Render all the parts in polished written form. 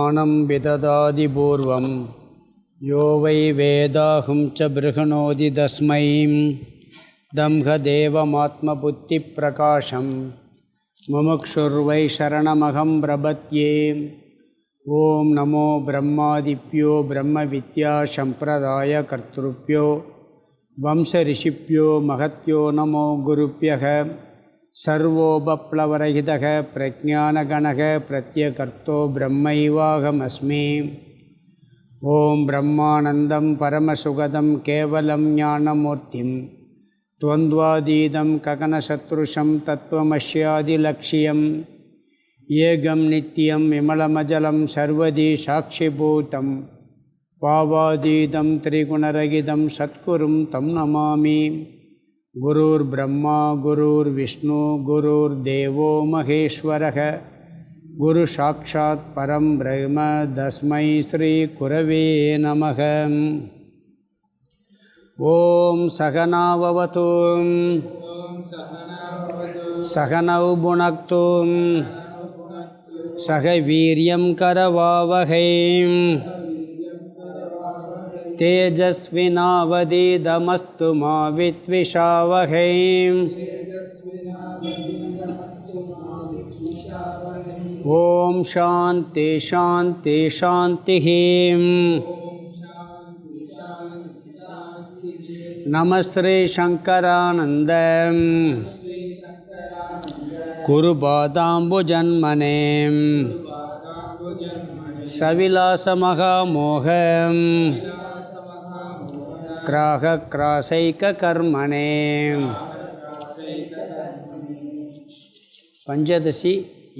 ஞானம் விததாதி பூர்வம் யோ வை வேதாஹும் ச ப்ருஹணோதி தஸ்மை தம்ஹ தேவமாத்ம புத்தி பிரகாசம் முமுக்ஷுர்வை சரணமகம் பிரபத்யே. ஓம் நமோ பிரம்மாதிப்யோ பிரம்ம வித்யா சம்பிரதாய கர்த்ருப்யோ வம்ச ரிஷிப்யோ மகத்யோ நமோ குருப்யக சர்வோபப்ளவரஹிதக பிரஜானகணக பிரத்யகர்த்தோ பிரம்மைவாகமஸ்மி. ஓம் பிரம்மானந்தம் பரமசுகதம் கேவலம் ஞானமூர்த்திம் துவந்த்வாதீதம் ககனசத்ருஷம் தத்துவமஸ்யாதிலக்ஷ்யம் ஏகம் நித்யம் விமலமஜலம் சர்வதி சாட்சிபூதம் பாவாதீதம் திரிகுணரகிதம் சத்குரும் தம் நமாமி. குருர் பிரம்மா குருர் விஷ்ணு குருர் தேவோ மகேஸ்வரக குரு சாட்சாத் பரம் பிரம்ம தஸ்மை ஸ்ரீ குரவே நமக. ஓம் சகனாவவது சகனௌ புனக்து சக வீரியம் கரவாவகை தேஜஸ்வினாவதீதமஸ்து மா வித்விஷாவகை. ஓம் சாந்தி சாந்தி சாந்தி. நமஸ்ரீ சங்கரானந்த குருபாதாம்புஜன்மனே சவிலாசமகாமோகம் கிராசைகர்மணே. பஞ்சதசி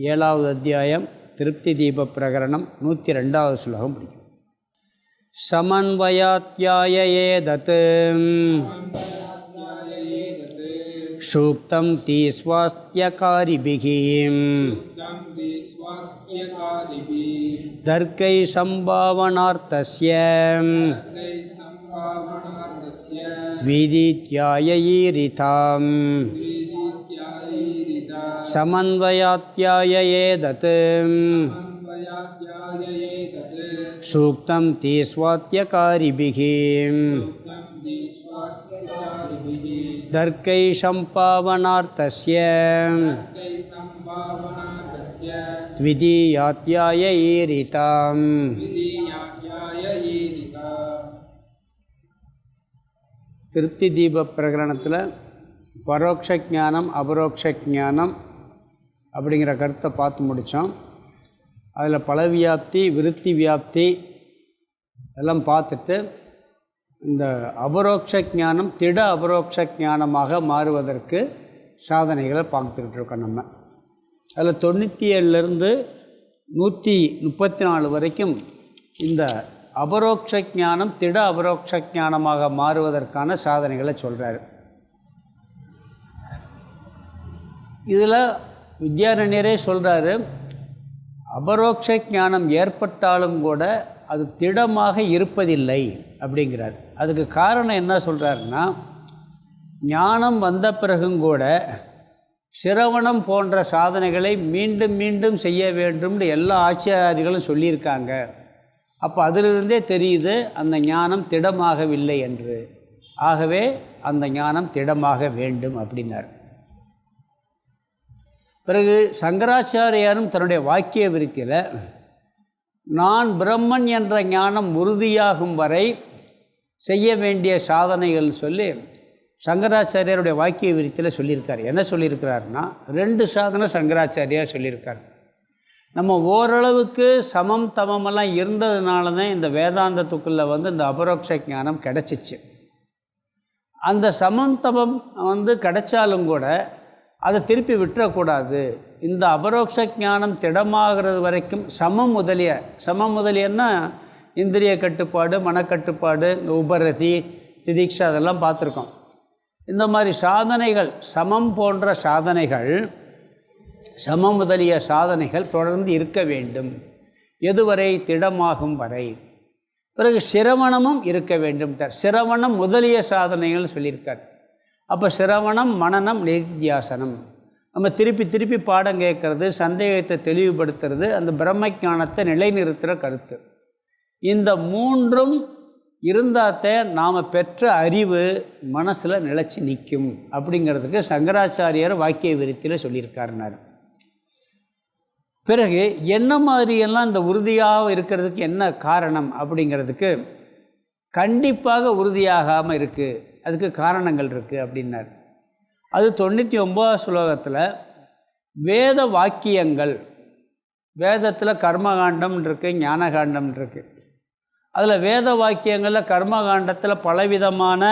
7வது அத்தியாயம் திருப்தி தீப பிரகரணம் 102வது ஸ்லோகம் பிடிக்கும். சமன்வயாத்யாயேதத் சூக்தம் தீஸ்வாஸ்த்யகாரிபிஹி தர்க்கை சம்பாவனார்த்தஸ்ய விதித்யாயீரிதாம். சமன்வயாத்யாயேதத் சூக்தம் தீஸ்வாத்யகாரிபிஹி தர்க்கை சம்பாவனார்த்தஸ்ய விதித்யாயீரிதாம். திருப்தி தீப பிரகரணத்தில் பரோட்ச ஞானம் அபரோக்ஷ ஞானம் அப்படிங்கிற கருத்தை பார்த்து முடித்தோம். அதில் பலவியாப்தி விருத்தி வியாப்தி எல்லாம் பார்த்துட்டு இந்த அபரோக்ஷ ஞானம் திட அபரோக்ஷ ஞானமாக மாறுவதற்கு சாதனைகளை பார்த்துக்கிட்டு இருக்கோம். நம்ம அதில் 97லேருந்து 134 வரைக்கும் இந்த அபரோக்ஷ ஞானம் திட அபரோக்ஷ ஞானமாக மாறுவதற்கான சாதனைகளை சொல்கிறார். இதில் வித்யாரண்யரே சொல்கிறாரு, அபரோக்ஷ ஞானம் ஏற்பட்டாலும் கூட அது திடமாக இருப்பதில்லை அப்படிங்கிறார். அதுக்கு காரணம் என்ன சொல்கிறாருன்னா, ஞானம் வந்த பிறகும் கூட சிரவணம் போன்ற சாதனைகளை மீண்டும் மீண்டும் செய்ய வேண்டும்னு எல்லா ஆச்சாரியர்களும் சொல்லியிருக்காங்க. அப்போ அதிலிருந்தே தெரியுது அந்த ஞானம் திடமாகவில்லை என்று. ஆகவே அந்த ஞானம் திடமாக வேண்டும் அப்படின்னார். பிறகு சங்கராச்சாரியாரும் தன்னுடைய வாக்கிய விருத்தியில் நான் பிரம்மன் என்ற ஞானம் உறுதியாகும் வரை செய்ய வேண்டிய சாதனைகள் சொல்லி சங்கராச்சாரியாருடைய வாக்கிய விருத்தியில் சொல்லியிருக்கார். என்ன சொல்லியிருக்கிறாருன்னா, 2 சாதனை சங்கராச்சாரியார் சொல்லியிருக்கார். நம்ம ஓரளவுக்கு சமம் தமமெல்லாம் இருந்ததுனால தான் இந்த வேதாந்தத்துக்குள்ளே இந்த அபரோக்ஷ ஞானம் கிடச்சிச்சு. அந்த சமம் தமம் கிடைச்சாலும் கூட அதை திருப்பி விட்டுறக்கூடாது. இந்த அபரோக்ஷ ஞானம் திடமாகிறது வரைக்கும் சமம் முதலியன்னா இந்திரிய கட்டுப்பாடு, மனக்கட்டுப்பாடு, உபரதி, திதிக்ஷா அதெல்லாம் பார்த்துருக்கோம். இந்த மாதிரி சாதனைகள், சமம் போன்ற சாதனைகள், சமம் முதலிய சாதனைகள் தொடர்ந்து இருக்க வேண்டும். எதுவரை? திடமாகும் வரை. பிறகு சிரவணமும் இருக்க வேண்டும். சிரவணம் முதலிய சாதனைகள் சொல்லியிருக்கார். அப்போ சிரவணம், மனனம், நிதித்தியாசனம் நம்ம திருப்பி திருப்பி பாடம் கேட்கறது, சந்தேகத்தை தெளிவுபடுத்துறது, அந்த பிரம்ம ஞானத்தை நிலைநிறுத்துகிற கருத்து. இந்த மூன்றும் இருந்தாத்தே நாம் பெற்ற அறிவு மனசில் நிலச்சி நிற்கும் அப்படிங்கிறதுக்கு சங்கராச்சாரியார் வாக்கிய விருத்தியில் சொல்லியிருக்காருனார். பிறகு என்ன மாதிரியெல்லாம் இந்த உறுதியாக இருக்கிறதுக்கு என்ன காரணம் அப்படிங்கிறதுக்கு, கண்டிப்பாக உறுதியாகாமல் இருக்குது, அதுக்கு காரணங்கள் இருக்குது அப்படின்னார். அது 99 ஸ்லோகத்தில் வேத வாக்கியங்கள், வேதத்தில் கர்மகாண்டம் இருக்குது, ஞானகாண்டம் இருக்குது. அதில் வேத வாக்கியங்களில் கர்மகாண்டத்தில் பலவிதமான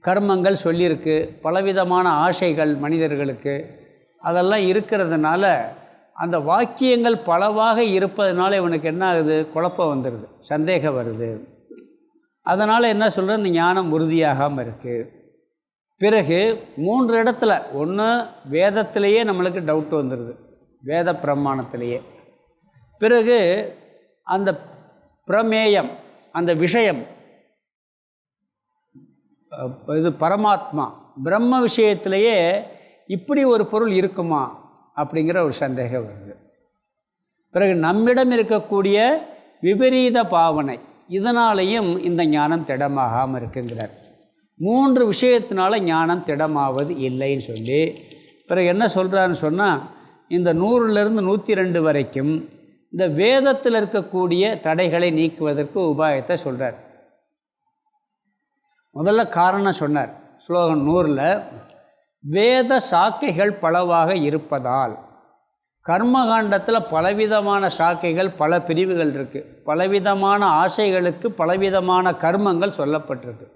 கர்மங்கள் சொல்லியிருக்கு, பலவிதமான ஆசைகள் மனிதர்களுக்கு அதெல்லாம் இருக்கிறதுனால அந்த வாக்கியங்கள் பலவாக இருப்பதனால இவனுக்கு என்ன ஆகுது, குழப்பம் வந்துடுது, சந்தேகம் வருது. அதனால் என்ன சொல்கிறது, இந்த ஞானம் உறுதியாகாமல் இருக்குது. பிறகு 3 இடத்துல, ஒன்று வேதத்திலேயே நம்மளுக்கு டவுட் வந்துடுது, வேத பிரமாணத்திலேயே. பிறகு அந்த பிரமேயம், அந்த விஷயம், இது பரமாத்மா பிரம்ம விஷயத்திலேயே இப்படி ஒரு பொருள் இருக்குமா அப்படிங்கிற ஒரு சந்தேகம் வருது. பிறகு நம்மிடம் இருக்கக்கூடிய விபரீத பாவனை, இதனாலேயும் இந்த ஞானம் திடமாகாமல் இருக்குங்கிறார். 3 விஷயத்தினால ஞானம் திடமாவது இல்லைன்னு சொல்லி பிறகு என்ன சொல்கிறான்னு சொன்னால், இந்த 100லிருந்து 102 வரைக்கும் இந்த வேதத்தில் இருக்கக்கூடிய தடைகளை நீக்குவதற்கு உபாயத்தை சொல்கிறார். முதல்ல காரணம் சொன்னார். ஸ்லோகம் 100ல் வேத சாக்கைகள் பலவாக இருப்பதால், கர்மகாண்டத்தில் பலவிதமான சாக்கைகள், பல பிரிவுகள் இருக்குது, பலவிதமான ஆசைகளுக்கு பலவிதமான கர்மங்கள் சொல்லப்பட்டிருக்கு.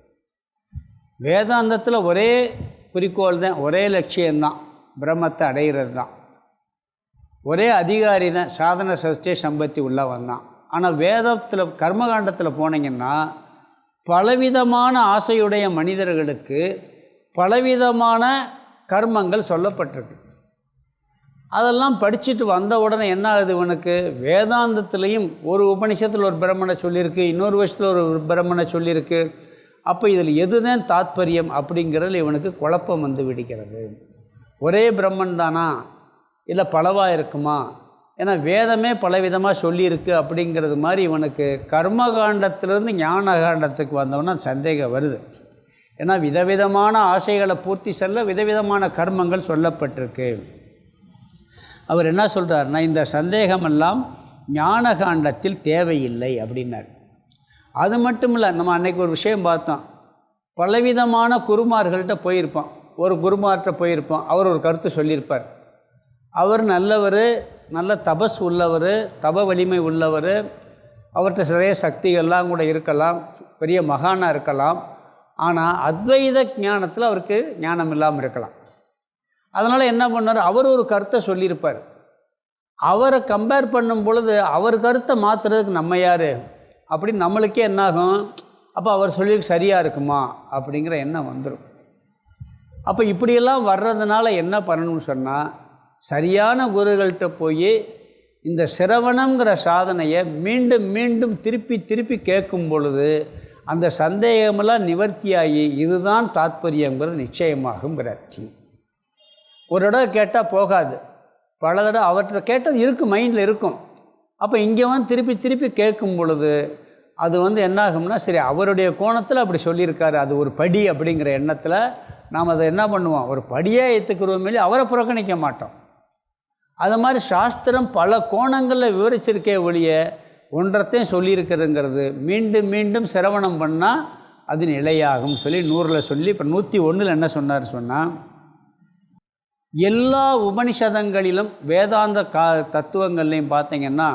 வேதாந்தத்தில் ஒரே குறிக்கோள் தான், ஒரே லட்சியம்தான், பிரம்மத்தை அடைகிறது தான், ஒரே அதிகாரி தான், சாதன சஷ்டி சம்பத்தி உள்ளவன் தான். ஆனால் வேதத்தில் கர்மகாண்டத்தில் போனீங்கன்னா பலவிதமான ஆசையுடைய மனிதர்களுக்கு பலவிதமான கர்மங்கள் சொல்லப்பட்டிருக்கு. அதெல்லாம் படிச்சுட்டு வந்த உடனே என்ன ஆகுது, இவனுக்கு வேதாந்தத்துலேயும் ஒரு உபனிஷத்தில் ஒரு பிரம்மனை சொல்லியிருக்கு, இன்னொரு வருஷத்தில் ஒரு பிரம்மனை சொல்லியிருக்கு. அப்போ இதில் எதுதான் தாத்பரியம் அப்படிங்கிறதுல இவனுக்கு குழப்பம் வந்து விடுகிறது. ஒரே பிரம்மன் தானா, இல்லை பலவாக இருக்குமா, ஏன்னா வேதமே பலவிதமாக சொல்லியிருக்கு அப்படிங்கிறது மாதிரி இவனுக்கு கர்மகாண்டத்திலிருந்து ஞான காண்டத்துக்கு வந்தவொன்னா சந்தேகம் வருது. ஏன்னா விதவிதமான ஆசைகளை பூர்த்தி செல்ல விதவிதமான கர்மங்கள் சொல்லப்பட்டிருக்கு. அவர் என்ன சொல்கிறாருன்னா, இந்த சந்தேகமெல்லாம் ஞான காண்டத்தில் தேவையில்லை அப்படின்னார். அது மட்டும் இல்லை, நம்ம அன்றைக்கி ஒரு விஷயம் பார்த்தோம், பலவிதமான குருமார்கள்ட்ட போயிருப்போம். ஒரு குருமார்கிட்ட போயிருப்போம், அவர் ஒரு கருத்து சொல்லியிருப்பார். அவர் நல்லவர், நல்ல தபஸ் உள்ளவர், தப வலிமை உள்ளவர், அவர்கிட்ட நிறைய சக்திகள்லாம் கூட இருக்கலாம், பெரிய மகானாக இருக்கலாம். ஆனால் அத்வைத ஞானத்தில் அவருக்கு ஞானம் இல்லாமல் இருக்கலாம். அதனால் என்ன பண்ணார், அவர் ஒரு கருத்தை சொல்லியிருப்பார். அவரை கம்பேர் பண்ணும் பொழுது அவர் கருத்தை மாற்றுறதுக்கு நம்ம யார் அப்படின்னு நம்மளுக்கே என்னாகும், அப்போ அவர் சொல்லியிருக்கு சரியாக இருக்குமா அப்படிங்கிற எண்ணம் வந்துடும். அப்போ இப்படியெல்லாம் வர்றதுனால என்ன பண்ணணும்னு சொன்னால், சரியான குருகள்கிட்ட போய் இந்த சிரவணங்கிற சாதனையை மீண்டும் மீண்டும் திருப்பி திருப்பி கேட்கும் பொழுது அந்த சந்தேகமெல்லாம் நிவர்த்தியாகி இதுதான் தாத்பரியங்கிறது நிச்சயமாகுங்கிறார். ஒரு தடவை கேட்டால் போகாது, பல தடவை அவர்கிட்ட கேட்டது இருக்கும், மைண்டில் இருக்கும். அப்போ இங்கே வந்து திருப்பி திருப்பி கேட்கும் பொழுது அது வந்து என்னாகும்னா, சரி அவருடைய கோணத்தில் அப்படி சொல்லியிருக்காரு, அது ஒரு படி அப்படிங்கிற எண்ணத்தில் நாம் அதை என்ன பண்ணுவோம், ஒரு படியாக ஏற்றுக்கிறோம், மேலே அவரை புறக்கணிக்க மாட்டோம். அது மாதிரி சாஸ்திரம் பல கோணங்களில் விவரிச்சிருக்கே ஒழிய ஒன்றத்தையும் சொல்லியிருக்கிறதுங்கிறது மீண்டும் மீண்டும் சிரவணம் பண்ணால் அது நிலையாகும் சொல்லி 100ல் சொல்லி, இப்போ 101ல் என்ன சொன்னார் சொன்னால், எல்லா உபனிஷதங்களிலும் வேதாந்த தத்துவங்கள்லையும் பார்த்திங்கன்னா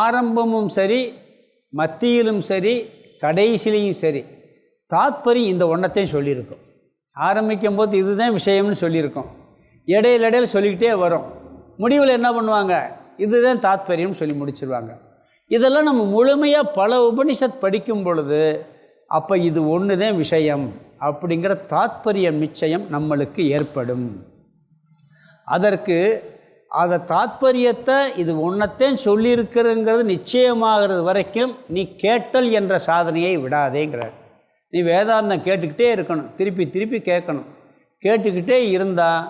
ஆரம்பமும் சரி, மத்தியிலும் சரி, கடைசிலையும் சரி, தாத்பரியம் இந்த ஒன்றத்தையும் சொல்லியிருக்கோம். ஆரம்பிக்கும் போது இதுதான் விஷயம்னு சொல்லியிருக்கோம், இடையில சொல்லிக்கிட்டே வரும், முடிவில் என்ன பண்ணுவாங்க, இதுதான் தாத்பரியம்னு சொல்லி முடிச்சிருவாங்க. இதெல்லாம் நம்ம முழுமையாக பல உபனிஷத் படிக்கும் பொழுது அப்போ இது ஒன்று தான் விஷயம் அப்படிங்கிற தாத்பரிய நிச்சயம் நம்மளுக்கு ஏற்படும். அதற்கு அதை தாத்பரியத்தை இது ஒன்றத்தையும் சொல்லியிருக்கிறங்கிறது நிச்சயமாகிறது வரைக்கும் நீ கேட்டல் என்ற சாதனையை விடாதேங்கிறார். நீ வேதாந்தம் கேட்டுக்கிட்டே இருக்கணும், திருப்பி திருப்பி கேட்கணும். கேட்டுக்கிட்டே இருந்தால்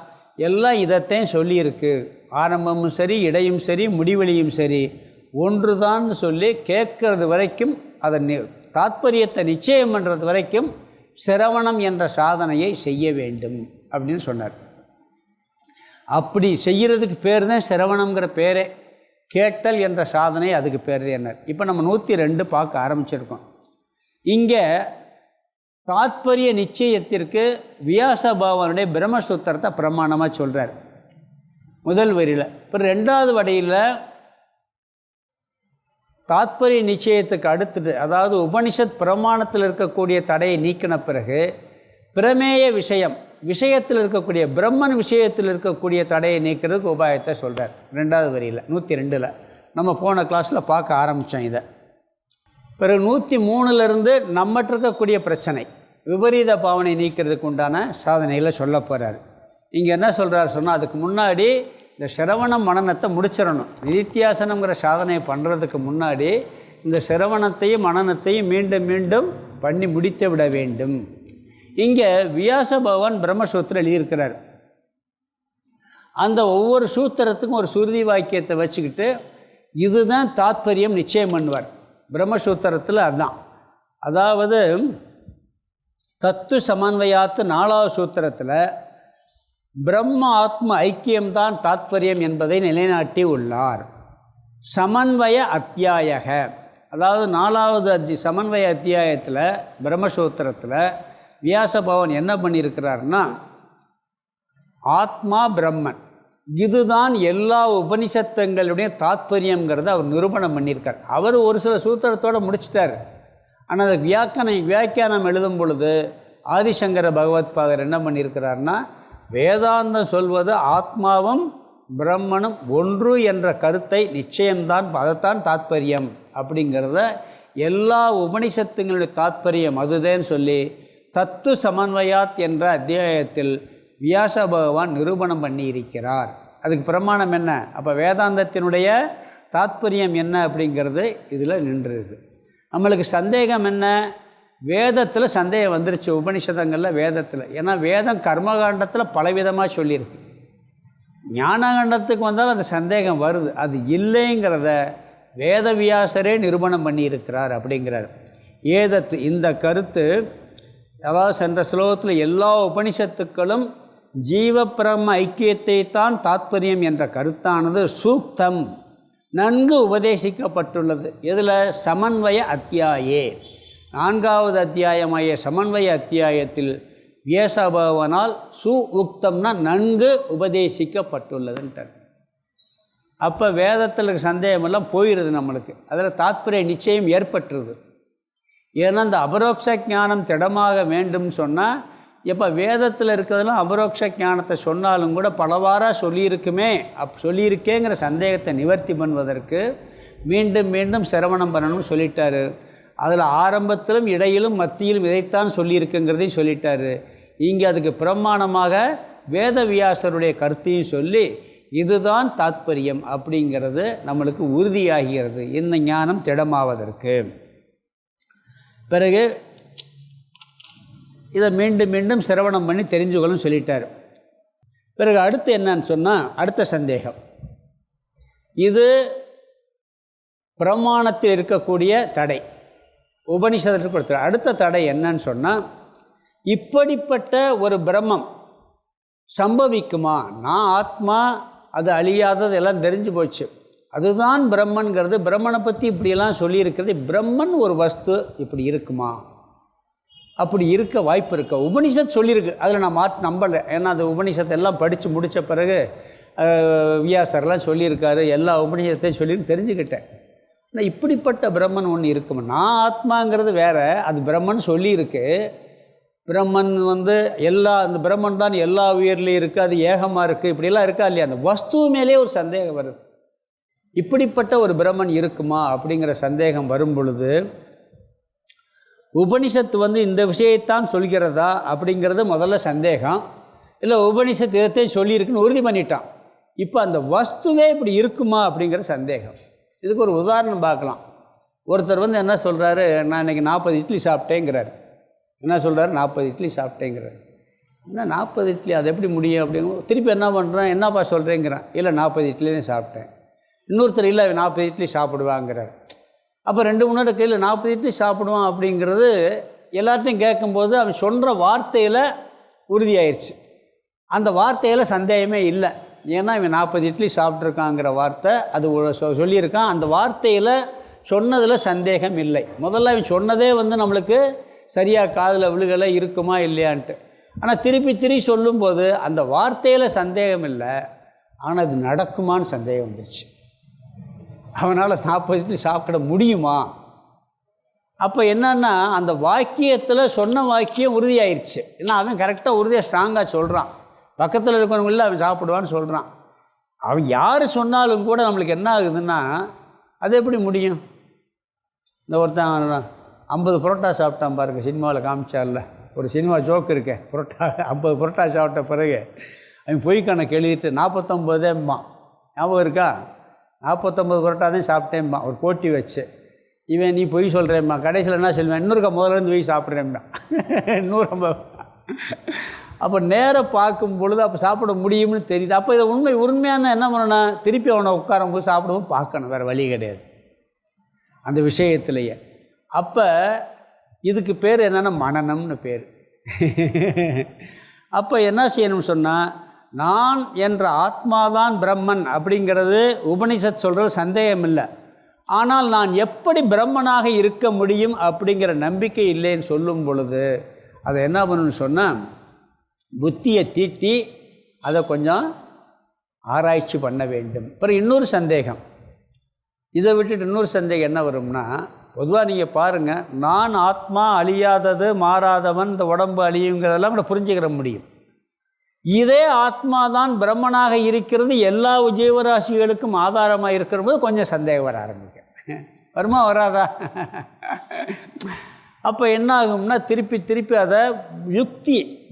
எல்லாம் இதைத்தான் சொல்லியிருக்கு. ஆரம்பமும் சரி, இடையும் சரி, முடிவெளியும் சரி ஒன்று தான் சொல்லி கேட்கறது வரைக்கும் அதை தாத்பரியத்தை நிச்சயம் பண்ணுறது வரைக்கும் சிரவணம் என்ற சாதனையை செய்ய வேண்டும் அப்படின்னு சொன்னார். அப்படி செய்கிறதுக்கு பேர் தான் சிரவணங்கிற பேரே. கேட்டல் என்ற சாதனை அதுக்கு பேர் தான். என்ன இப்போ நம்ம 102 பார்க்க ஆரம்பிச்சிருக்கோம். இங்கே தாத்பரிய நிச்சயத்திற்கு வியாச பகவானுடைய பிரம்மசூத்திரத்தை பிரமாணமாக சொல்கிறார் முதல் வரியில். இப்போ 2வது வரியில் தாத்பரிய நிச்சயத்துக்கு அடுத்துட்டு, அதாவது உபனிஷத் பிரமாணத்தில் இருக்கக்கூடிய தடையை நீக்கின பிறகு பிரமேய விஷயத்தில் இருக்கக்கூடிய பிரம்மன் விஷயத்தில் இருக்கக்கூடிய தடையை நீக்கிறதுக்கு உபாயத்தை சொல்கிறார் 2வது வரியில் 102. நம்ம போன கிளாஸில் பார்க்க ஆரம்பித்தோம் இதை. பிறகு 103லேருந்து நம்மகிட்ட இருக்கக்கூடிய பிரச்சனை விபரீத பாவனை நீக்கிறதுக்கு உண்டான சாதனையில் சொல்ல போகிறார். இங்கே என்ன சொல்கிறார் சொன்னால், அதுக்கு முன்னாடி இந்த சிரவணம் மனனத்தை முடிச்சிடணும். நிதித்தியாசனங்கிற சாதனையை பண்ணுறதுக்கு முன்னாடி இந்த சிரவணத்தையும் மனனத்தையும் மீண்டும் மீண்டும் பண்ணி முடித்து விட வேண்டும். இங்கே வியாச பகவான் பிரம்மசூத்திரம் எழுதியிருக்கிறார். அந்த ஒவ்வொரு சூத்திரத்துக்கும் ஒரு சுருதி வாக்கியத்தை வச்சுக்கிட்டு இதுதான் தாத்பரியம் நிச்சயம் பண்ணுவார். பிரம்மசூத்திரத்தில் அதுதான். அதாவது தத்து சமன்வயாத்து 4வது சூத்திரத்தில் பிரம்ம ஆத்ம ஐக்கியம்தான் தாத்பரியம் என்பதை நிலைநாட்டி உள்ளார். சமன்வய அத்தியாயக, அதாவது 4வது சமன்வய அத்தியாயத்தில் பிரம்மசூத்திரத்தில் வியாச பகவான் என்ன பண்ணியிருக்கிறார்னா, ஆத்மா பிரம்மன் இதுதான் எல்லா உபனிஷத்துங்களுடைய தாத்பரியங்கிறத அவர் நிரூபணம் பண்ணியிருக்கார். அவர் ஒரு சில சூத்திரத்தோடு முடிச்சிட்டார். ஆனால் அது வியாக்கியானம் எழுதும் பொழுது ஆதிசங்கர பகவத்பாதர் என்ன பண்ணியிருக்கிறார்னா, வேதாந்தம் சொல்வது ஆத்மாவும் பிரம்மனும் ஒன்று என்ற கருத்தை நிச்சயம்தான், அதைத்தான் தாத்பரியம் அப்படிங்கிறத எல்லா உபனிஷத்துங்களுடைய தாத்பரியம் அதுதான் சொல்லி தத்து சமன்வயாத் என்ற அத்தியாயத்தில் வியாச பகவான் நிரூபணம் பண்ணியிருக்கிறார். அதுக்கு பிரமாணம் என்ன, அப்போ வேதாந்தத்தினுடைய தாத்பரியம் என்ன அப்படிங்கிறது இதில் நின்றுது. நம்மளுக்கு சந்தேகம் என்ன, வேதத்தில் சந்தேகம் வந்துருச்சு, உபனிஷதங்களில் வேதத்தில். ஏன்னா வேதம் கர்மகாண்டத்தில் பலவிதமாக சொல்லியிருக்கு. ஞானகாண்டத்துக்கு வந்தாலும் அந்த சந்தேகம் வருது. அது இல்லைங்கிறத வேதவியாசரே நிரூபணம் பண்ணியிருக்கிறார் அப்படிங்கிறார். ஏதத்து இந்த கருத்து, அதாவது சென்ற ஸ்லோகத்தில் எல்லா உபனிஷத்துக்களும் ஜீவபிரம ஐக்கியத்தை தான் தாத்பரியம் என்ற கருத்தானது சூக்தம் நன்கு உபதேசிக்கப்பட்டுள்ளது. இதில் சமன்வய அத்தியாயே 4வது அத்தியாயமாய சமன்வய அத்தியாயத்தில் வியாச பகவானால் உக்தம்னா நன்கு உபதேசிக்கப்பட்டுள்ளதுன்ட்டார். அப்போ வேதத்தில் சந்தேகமெல்லாம் போயிடுது நம்மளுக்கு. அதில் தாத்பரிய நிச்சயம் ஏற்பட்டுருது. ஏன்னா இந்த அபரோக்ஷ ஞானம் திடமாக வேண்டும் சொன்னால், எப்போ வேதத்தில் இருக்கிறதெல்லாம் அபரோக்ஷ ஞானத்தை சொன்னாலும் கூட பலவாறாக சொல்லியிருக்குமே, சொல்லியிருக்கேங்கிற சந்தேகத்தை நிவர்த்தி பண்ணுவதற்கு மீண்டும் மீண்டும் சிரவணம் பண்ணணும்னு சொல்லிட்டாரு. அதில் ஆரம்பத்திலும் இடையிலும் மத்தியிலும் இதைத்தான் சொல்லியிருக்குங்கிறதையும் சொல்லிட்டாரு. இங்கே அதுக்கு பிரமாணமாக வேதவியாசருடைய கருத்தையும் சொல்லி இதுதான் தாத்பரியம் அப்படிங்கிறது நம்மளுக்கு உறுதியாகிறது இந்த ஞானம் திடமாவதற்கு. பிறகு இதை மீண்டும் மீண்டும் சிரவணம் பண்ணி தெரிஞ்சுக்கணும் சொல்லிட்டார். பிறகு அடுத்து என்னன்னு சொன்னால், அடுத்த சந்தேகம், இது பிரமாணத்தில் இருக்கக்கூடிய தடை, உபனிஷதத்துக்கு கொடுத்துரு. அடுத்த தடை என்னன்னு சொன்னால், இப்படிப்பட்ட ஒரு பிரம்மம் சம்பவிக்குமா? நான் ஆத்மா, அது அழியாதது எல்லாம் தெரிஞ்சு போச்சு, அதுதான் பிரம்மன்கிறது, பிரம்மனை பற்றி இப்படியெல்லாம் சொல்லியிருக்கிறது, பிரம்மன் ஒரு வஸ்து இப்படி இருக்குமா? அப்படி இருக்க வாய்ப்பு இருக்க உபனிஷத் சொல்லியிருக்கு. அதில் நான் நம்பலை. ஏன்னா அந்த உபனிஷத்தை எல்லாம் படித்து முடித்த பிறகு வியாசர்லாம் சொல்லியிருக்காரு, எல்லா உபனிஷத்தையும் சொல்லி தெரிஞ்சுக்கிட்டேன். ஆனால் இப்படிப்பட்ட பிரம்மன் ஒன்று இருக்குமா? நான் ஆத்மாங்கிறது வேறு, அது பிரம்மன் சொல்லியிருக்கு. பிரம்மன் அந்த பிரம்மன் தான் எல்லா உயிர்லேயும் இருக்குது, அது ஏகமாக இருக்குது, இப்படிலாம் இருக்கா இல்லையா? அந்த வஸ்து மேலே ஒரு சந்தேகம் வருது. இப்படிப்பட்ட ஒரு பிரம்மன் இருக்குமா அப்படிங்கிற சந்தேகம் வரும் பொழுது, உபனிஷத்து இந்த விஷயத்தான் சொல்கிறதா அப்படிங்கிறது முதல்ல சந்தேகம். இல்லை உபனிஷத்து இதைத்தையும் சொல்லியிருக்குன்னு உறுதி பண்ணிட்டான். இப்போ அந்த வஸ்துவே இப்படி இருக்குமா அப்படிங்கிற சந்தேகம். இதுக்கு ஒரு உதாரணம் பார்க்கலாம். ஒருத்தர் என்ன சொல்கிறாரு, நான் இன்றைக்கி 40 இட்லி சாப்பிட்டேங்கிறார். என்ன சொல்கிறாரு? 40 இட்லி சாப்பிட்டேங்கிறார். என்ன 40 இட்லி அது எப்படி முடியும் அப்படிங்க. திருப்பி என்ன பண்ணுறேன், என்னப்பா சொல்கிறேங்கிறேன். இல்லை 40 இட்லி தான் சாப்பிட்டேன். இன்னொருத்தர் இல்லை 40 இட்லி சாப்பிடுவாங்கிறார். அப்போ 2-3 நாள் கையில் 40 இட்லி சாப்பிடுவான் அப்படிங்கிறது எல்லாத்தையும் கேட்கும்போது அவன் சொல்கிற வார்த்தையில் உறுதியாயிருச்சு. அந்த வார்த்தையில் சந்தேகமே இல்லை. ஏன்னா இவன் 40 இட்லி சாப்பிட்ருக்காங்கிற வார்த்தை அது சொல்லியிருக்கான். அந்த வார்த்தையில் சொன்னதில் சந்தேகம் இல்லை. முதல்ல அவன் சொன்னதே நம்மளுக்கு சரியாக காதில் விழுகலை, இருக்குமா இல்லையான்ட்டு. ஆனால் திருப்பி சொல்லும்போது அந்த வார்த்தையில் சந்தேகம் இல்லை, ஆனால் அது நடக்குமான்னு சந்தேகம் வந்துருச்சு. அவனால் 40 இட்லி சாப்பிட முடியுமா? அப்போ என்னன்னா அந்த வாக்கியத்தில் சொன்ன வாக்கியம் உறுதியாயிருச்சு. ஏன்னா அவன் கரெக்டாக உறுதியாக ஸ்ட்ராங்காக சொல்கிறான். பக்கத்தில் இருக்கிறவங்கள அவன் சாப்பிடுவான்னு சொல்கிறான். அவன் யார் சொன்னாலும் கூட நம்மளுக்கு என்ன ஆகுதுன்னா, அது எப்படி முடியும்? இந்த ஒருத்தன் 50 புரோட்டா சாப்பிட்டான் பாருங்க, சினிமாவில் காமிச்சார்ல ஒரு சினிமா ஜோக்கு இருக்கேன். புரோட்டா 50 புரோட்டா சாப்பிட்ட பிறகு அவன் பொய் கணக்கு எழுதிட்டு 49 ஞாபகம் இருக்கா? 49 புரோட்டா தான் சாப்பிட்டேன்பான் ஒரு போட்டி வச்சு. இவன் நீ பொய் சொல்கிறேம்மா. கடைசியில் என்ன சொல்லுவேன், இன்னொருக்கா முதலேருந்து போய் சாப்பிட்றேன்மா 150. அப்போ நேராக பார்க்கும் பொழுது அப்போ சாப்பிட முடியும்னு தெரியுது. அப்போ இதை உண்மையான என்ன பண்ணணும், திருப்பி அவனை உட்காரும்போது சாப்பிடவும் பார்க்கணும், வேறு வழி கிடையாது அந்த விஷயத்துலையே. அப்போ இதுக்கு பேர் என்னென்னா மனனம்னு பேர். அப்போ என்ன செய்யணும்னு சொன்னால், நான் என்ற ஆத்மாதான் பிரம்மன் அப்படிங்கிறது உபனிஷத் சொல்கிறது சந்தேகம் இல்லை. ஆனால் நான் எப்படி பிரம்மனாக இருக்க முடியும் அப்படிங்கிற நம்பிக்கை இல்லைன்னு சொல்லும் பொழுது அதை என்ன பண்ணணும்னு சொன்னால், புத்தியை தீட்டி அதை கொஞ்சம் ஆராய்ச்சி பண்ண வேண்டும். அப்புறம் இன்னொரு சந்தேகம், இதை விட்டுட்டு இன்னொரு சந்தேகம் என்ன வரும்னா, பொதுவாக நீங்கள் பாருங்கள், நான் ஆத்மா அழியாதது, மாறாதவன், இந்த உடம்பு அழியுங்கிறதெல்லாம் கூட புரிஞ்சுக்கிற முடியும். இதே ஆத்மா தான் பிரம்மனாக இருக்கிறது, எல்லா ஜீவராசிகளுக்கும் ஆதாரமாக இருக்கிற போது கொஞ்சம் சந்தேகம் வர ஆரம்பிக்கும். வருமா வராதா? அப்போ என்ன ஆகும்னா திருப்பி அதை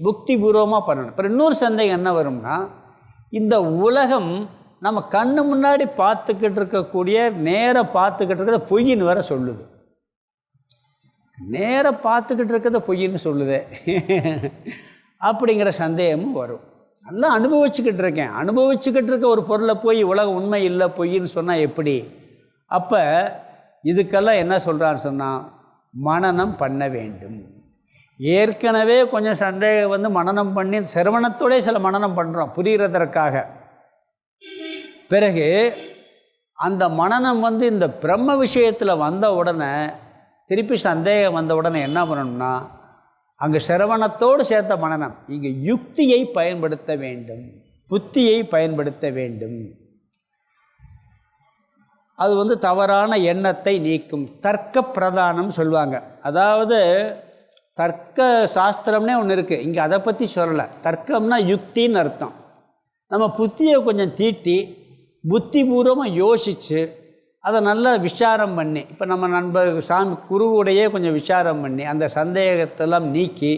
புக்தி பூர்வமாக பண்ணணும். அப்புறம் இன்னொரு சந்தேகம் என்ன வரும்னா, இந்த உலகம் நம்ம கண்ணு முன்னாடி பார்த்துக்கிட்டு இருக்கக்கூடிய நேராக பார்த்துக்கிட்டு இருக்கிறத பொய்ன்னு வேற சொல்லுது. நேராக பார்த்துக்கிட்டு இருக்கிறத பொய்ன்னு சொல்லுதே அப்படிங்கிற சந்தேகமும் வரும். நல்லா அனுபவிச்சுக்கிட்டு இருக்க ஒரு பொருளை போய் உலகம் உண்மை இல்லை பொய்ன்னு சொன்னால் எப்படி? அப்போ இதுக்கெல்லாம் என்ன சொல்கிறான்னு சொன்னால், மனனம் பண்ண வேண்டும். ஏற்கனவே கொஞ்சம் சந்தேகம் மனனம் பண்ணி சிரவணத்தோடே சில மனனம் பண்ணுறோம் புரிகிறதற்காக. பிறகு அந்த மனனம் இந்த பிரம்ம விஷயத்தில் வந்த உடனே திருப்பி சந்தேகம் வந்த உடனே என்ன பண்ணணும்னா, அங்கே சிரவணத்தோடு சேர்த்த மனனம் இங்கே யுக்தியை பயன்படுத்த வேண்டும், புத்தியை பயன்படுத்த வேண்டும். அது தவறான எண்ணத்தை நீக்கும். தர்க்க பிரதானம் சொல்லுவாங்க. அதாவது தர்க்க சாஸ்திரம்னே ஒன்று இருக்குது, இங்கே அதை பற்றி சொல்லலை. தர்க்கம்னா யுக்தின்னு அர்த்தம். நம்ம புத்தியை கொஞ்சம் தீட்டி புத்திபூர்வமாக யோசித்து அதை நல்லா விசாரம் பண்ணி, இப்போ நம்ம நண்பர் குருவுடையே கொஞ்சம் விசாரம் பண்ணி அந்த சந்தேகத்தெல்லாம் நீக்கி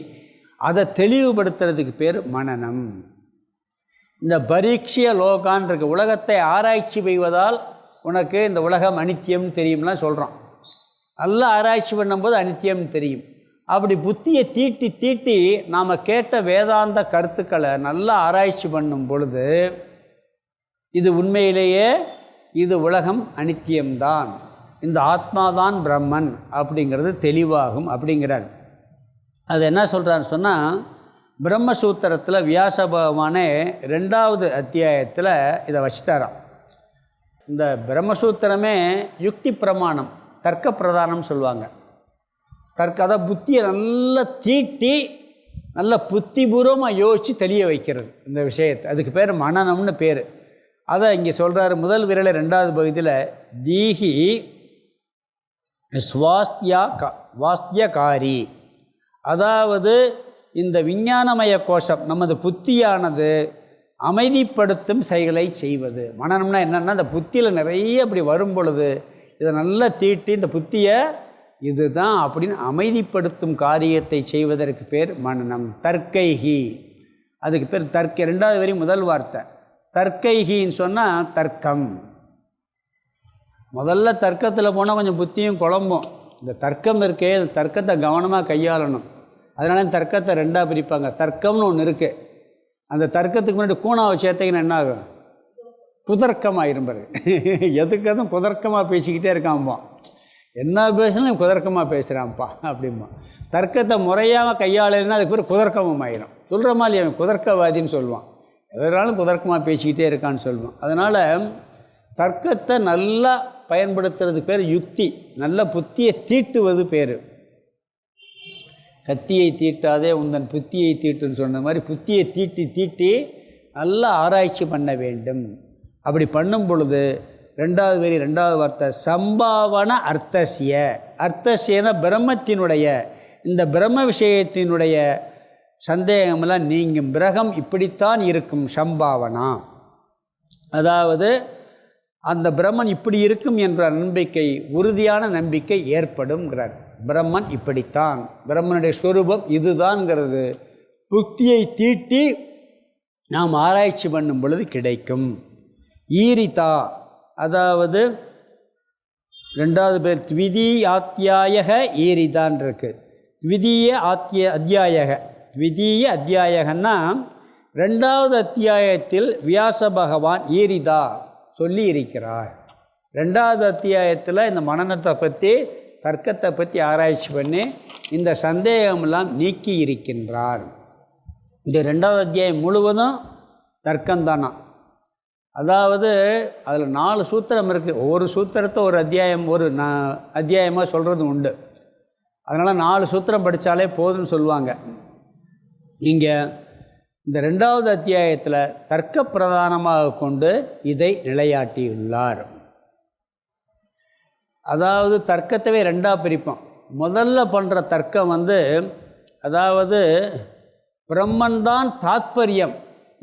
அதை தெளிவுபடுத்துறதுக்கு பேர் மனனம். இந்த பரீட்சிய லோகான் இருக்கு, உலகத்தை ஆராய்ச்சி செய்வதால் உனக்கு இந்த உலகம் அனித்தியம்னு தெரியும்லாம் சொல்கிறோம். நல்லா ஆராய்ச்சி பண்ணும்போது அனித்தியம்னு தெரியும். அப்படி புத்தியை தீட்டி நாம் கேட்ட வேதாந்த கருத்துக்களை நல்லா ஆராய்ச்சி பண்ணும் பொழுது இது உண்மையிலேயே இது உலகம் அனித்தியம்தான், இந்த ஆத்மாதான் பிரம்மன் அப்படிங்கிறது தெளிவாகும் அப்படிங்கிறார். அது என்ன சொல்கிறான்னு சொன்னால், பிரம்மசூத்திரத்தில் வியாச பகவானே 2வது அத்தியாயத்தில் இதை வச்சுட்டாராம். இந்த பிரம்மசூத்திரமே யுக்தி பிரமாணம், தர்க்க பிரதானம் சொல்லுவாங்க. அதை புத்தியை நல்லா தீட்டி நல்ல புத்திபூர்வமாக யோசித்து தெளிய வைக்கிறது இந்த விஷயத்தை. அதுக்கு பேர் மனனம்னு பேர். அதை இங்கே சொல்கிறாரு. முதல் விரலை 2வது பகுதியில் தீஹி வாஸ்தியகாரி, அதாவது இந்த விஞ்ஞானமய கோஷம் நமது புத்தியானது அமைதிப்படுத்தும் செயலை செய்வது. மனனம்னா என்னென்னா, இந்த புத்தியில் நிறைய அப்படி வரும் பொழுது இதை நல்லா தீட்டி இந்த புத்தியை இதுதான் அப்படின்னு அமைதிப்படுத்தும் காரியத்தை செய்வதற்கு பேர் மனனம். தர்க்கைஹி, அதுக்கு பேர் தர்க்க. 2வது வரி முதல் வார்த்தை தர்க்கைஹின்னு சொன்னால் தர்க்கம். முதல்ல தர்க்கத்தில் போனால் கொஞ்சம் புத்தியும் குழம்பும். இந்த தர்க்கம் இருக்கே, இந்த தர்க்கத்தை கவனமாக கையாளணும். அதனால தர்க்கத்தை ரெண்டாக பிரிப்பாங்க. தர்க்கம்னு ஒன்று இருக்குது. அந்த தர்க்கத்துக்கு முன்னாடி கூணாவை சேர்த்தீங்கன்னா என்ன ஆகும்? குதர்க்கமாக இருப்பார். எதுக்கதும் குதர்க்கமாக பேசிக்கிட்டே இருக்கான்ப்பா. என்ன பேசினாலும் குதர்க்கமாக பேசுகிறான்ப்பா அப்படிம்பா. தர்க்கத்தை முறையாக கையாளுன்னா அதுக்கு பேர் குதர்க்கமும் ஆயிரும். சொல்கிற மாதிரி அவன் குதர்க்கவாதின்னு சொல்லுவான். எதனாலும் குதர்க்கமாக பேசிக்கிட்டே இருக்கான்னு சொல்லுவான். அதனால் தர்க்கத்தை நல்லா பயன்படுத்துறதுக்கு பேர் யுக்தி. நல்ல புத்தியை தீட்டுவது பேர். கத்தியை தீட்டாதே உந்தன் புத்தியை தீட்டுன்னு சொன்ன மாதிரி புத்தியை தீட்டி நல்லா ஆராய்ச்சி பண்ண வேண்டும். அப்படி பண்ணும் பொழுது ரெண்டாவது வரி ரெண்டாவது வார்த்தை சம்பாவன அர்த்தசிய. அர்த்தசியன பிரம்மத்தினுடைய இந்த பிரம்ம விஷயத்தினுடைய சந்தேகமெல்லாம் நீங்கும். பிரகம் இப்படித்தான் இருக்கும். சம்பாவனா அதாவது அந்த பிரம்மன் இப்படி இருக்கும் என்ற நம்பிக்கை, உறுதியான நம்பிக்கை ஏற்படும்ங்கிறார். பிரம்மன் இப்படித்தான், பிரம்மனுடைய ஸ்வரூபம் இதுதான்ங்கிறது புத்தியை தீட்டி நாம் ஆராய்ச்சி பண்ணும் பொழுது கிடைக்கும். ஈரிதா அதாவது ரெண்டாவது பேர் த்விதீயாத்யாயக ஈரிதான் இருக்கு. த்விதீய அத்தியாயக. த்விதீய அத்தியாயகன்னா ரெண்டாவது அத்தியாயத்தில் வியாச பகவான் ஈரிதா சொல்லி இருக்கிறார். ரெண்டாவது அத்தியாயத்தில் இந்த மனநத்தை பற்றி தர்க்கத்தை பற்றி ஆராய்ச்சி பண்ணி இந்த சந்தேகமெல்லாம் நீக்கி இருக்கின்றார். இந்த ரெண்டாவது அத்தியாயம் முழுவதும் தர்க்கம்தானா. அதாவது அதில் 4 சூத்திரம் இருக்குது. ஒவ்வொரு சூத்திரத்தை ஒரு அத்தியாயமாக சொல்கிறது உண்டு. அதனால் 4 சூத்திரம் படித்தாலே போதும்னு சொல்லுவாங்க. இங்கே இந்த ரெண்டாவது அத்தியாயத்தில் தர்க்க பிரதானமாக கொண்டு இதை நிலையாட்டியுள்ளார். அதாவது தர்க்கத்தவே ரெண்டாக பிரிப்போம். முதல்ல பண்ணுற தர்க்கம் அதாவது பிரம்மன் தான் தாத்பரியம்,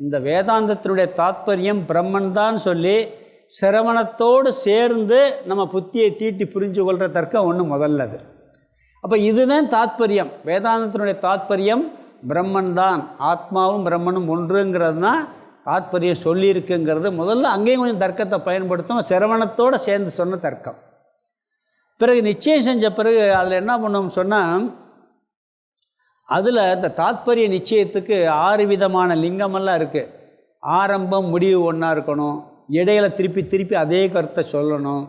இந்த வேதாந்தத்தினுடைய தாத்பரியம் பிரம்மன் தான் சொல்லி சிரவணத்தோடு சேர்ந்து நம்ம புத்தியை தீட்டி புரிஞ்சு கொள்கிற தர்க்கம் ஒன்று முதல்லது. அப்போ இதுதான் தாத்பரியம். வேதாந்தத்தினுடைய தாத்பரியம் பிரம்மன் தான், ஆத்மாவும் பிரம்மனும் ஒன்றுங்கிறது தான் தாத்பரியம் சொல்லியிருக்குங்கிறது முதல்ல. அங்கேயும் கொஞ்சம் தர்க்கத்தை பயன்படுத்தும், சிரவணத்தோடு சேர்ந்து சொன்ன தர்க்கம். பிறகு நிச்சயம் செஞ்ச பிறகு அதில் என்ன பண்ணோம்னு சொன்னால், அதில் இந்த தாத்பரிய நிச்சயத்துக்கு 6 விதமான லிங்கமெல்லாம் இருக்குது. ஆரம்பம் முடிவு ஒன்றா இருக்கணும், இடையில திருப்பி அதே கருத்தை சொல்லணும்.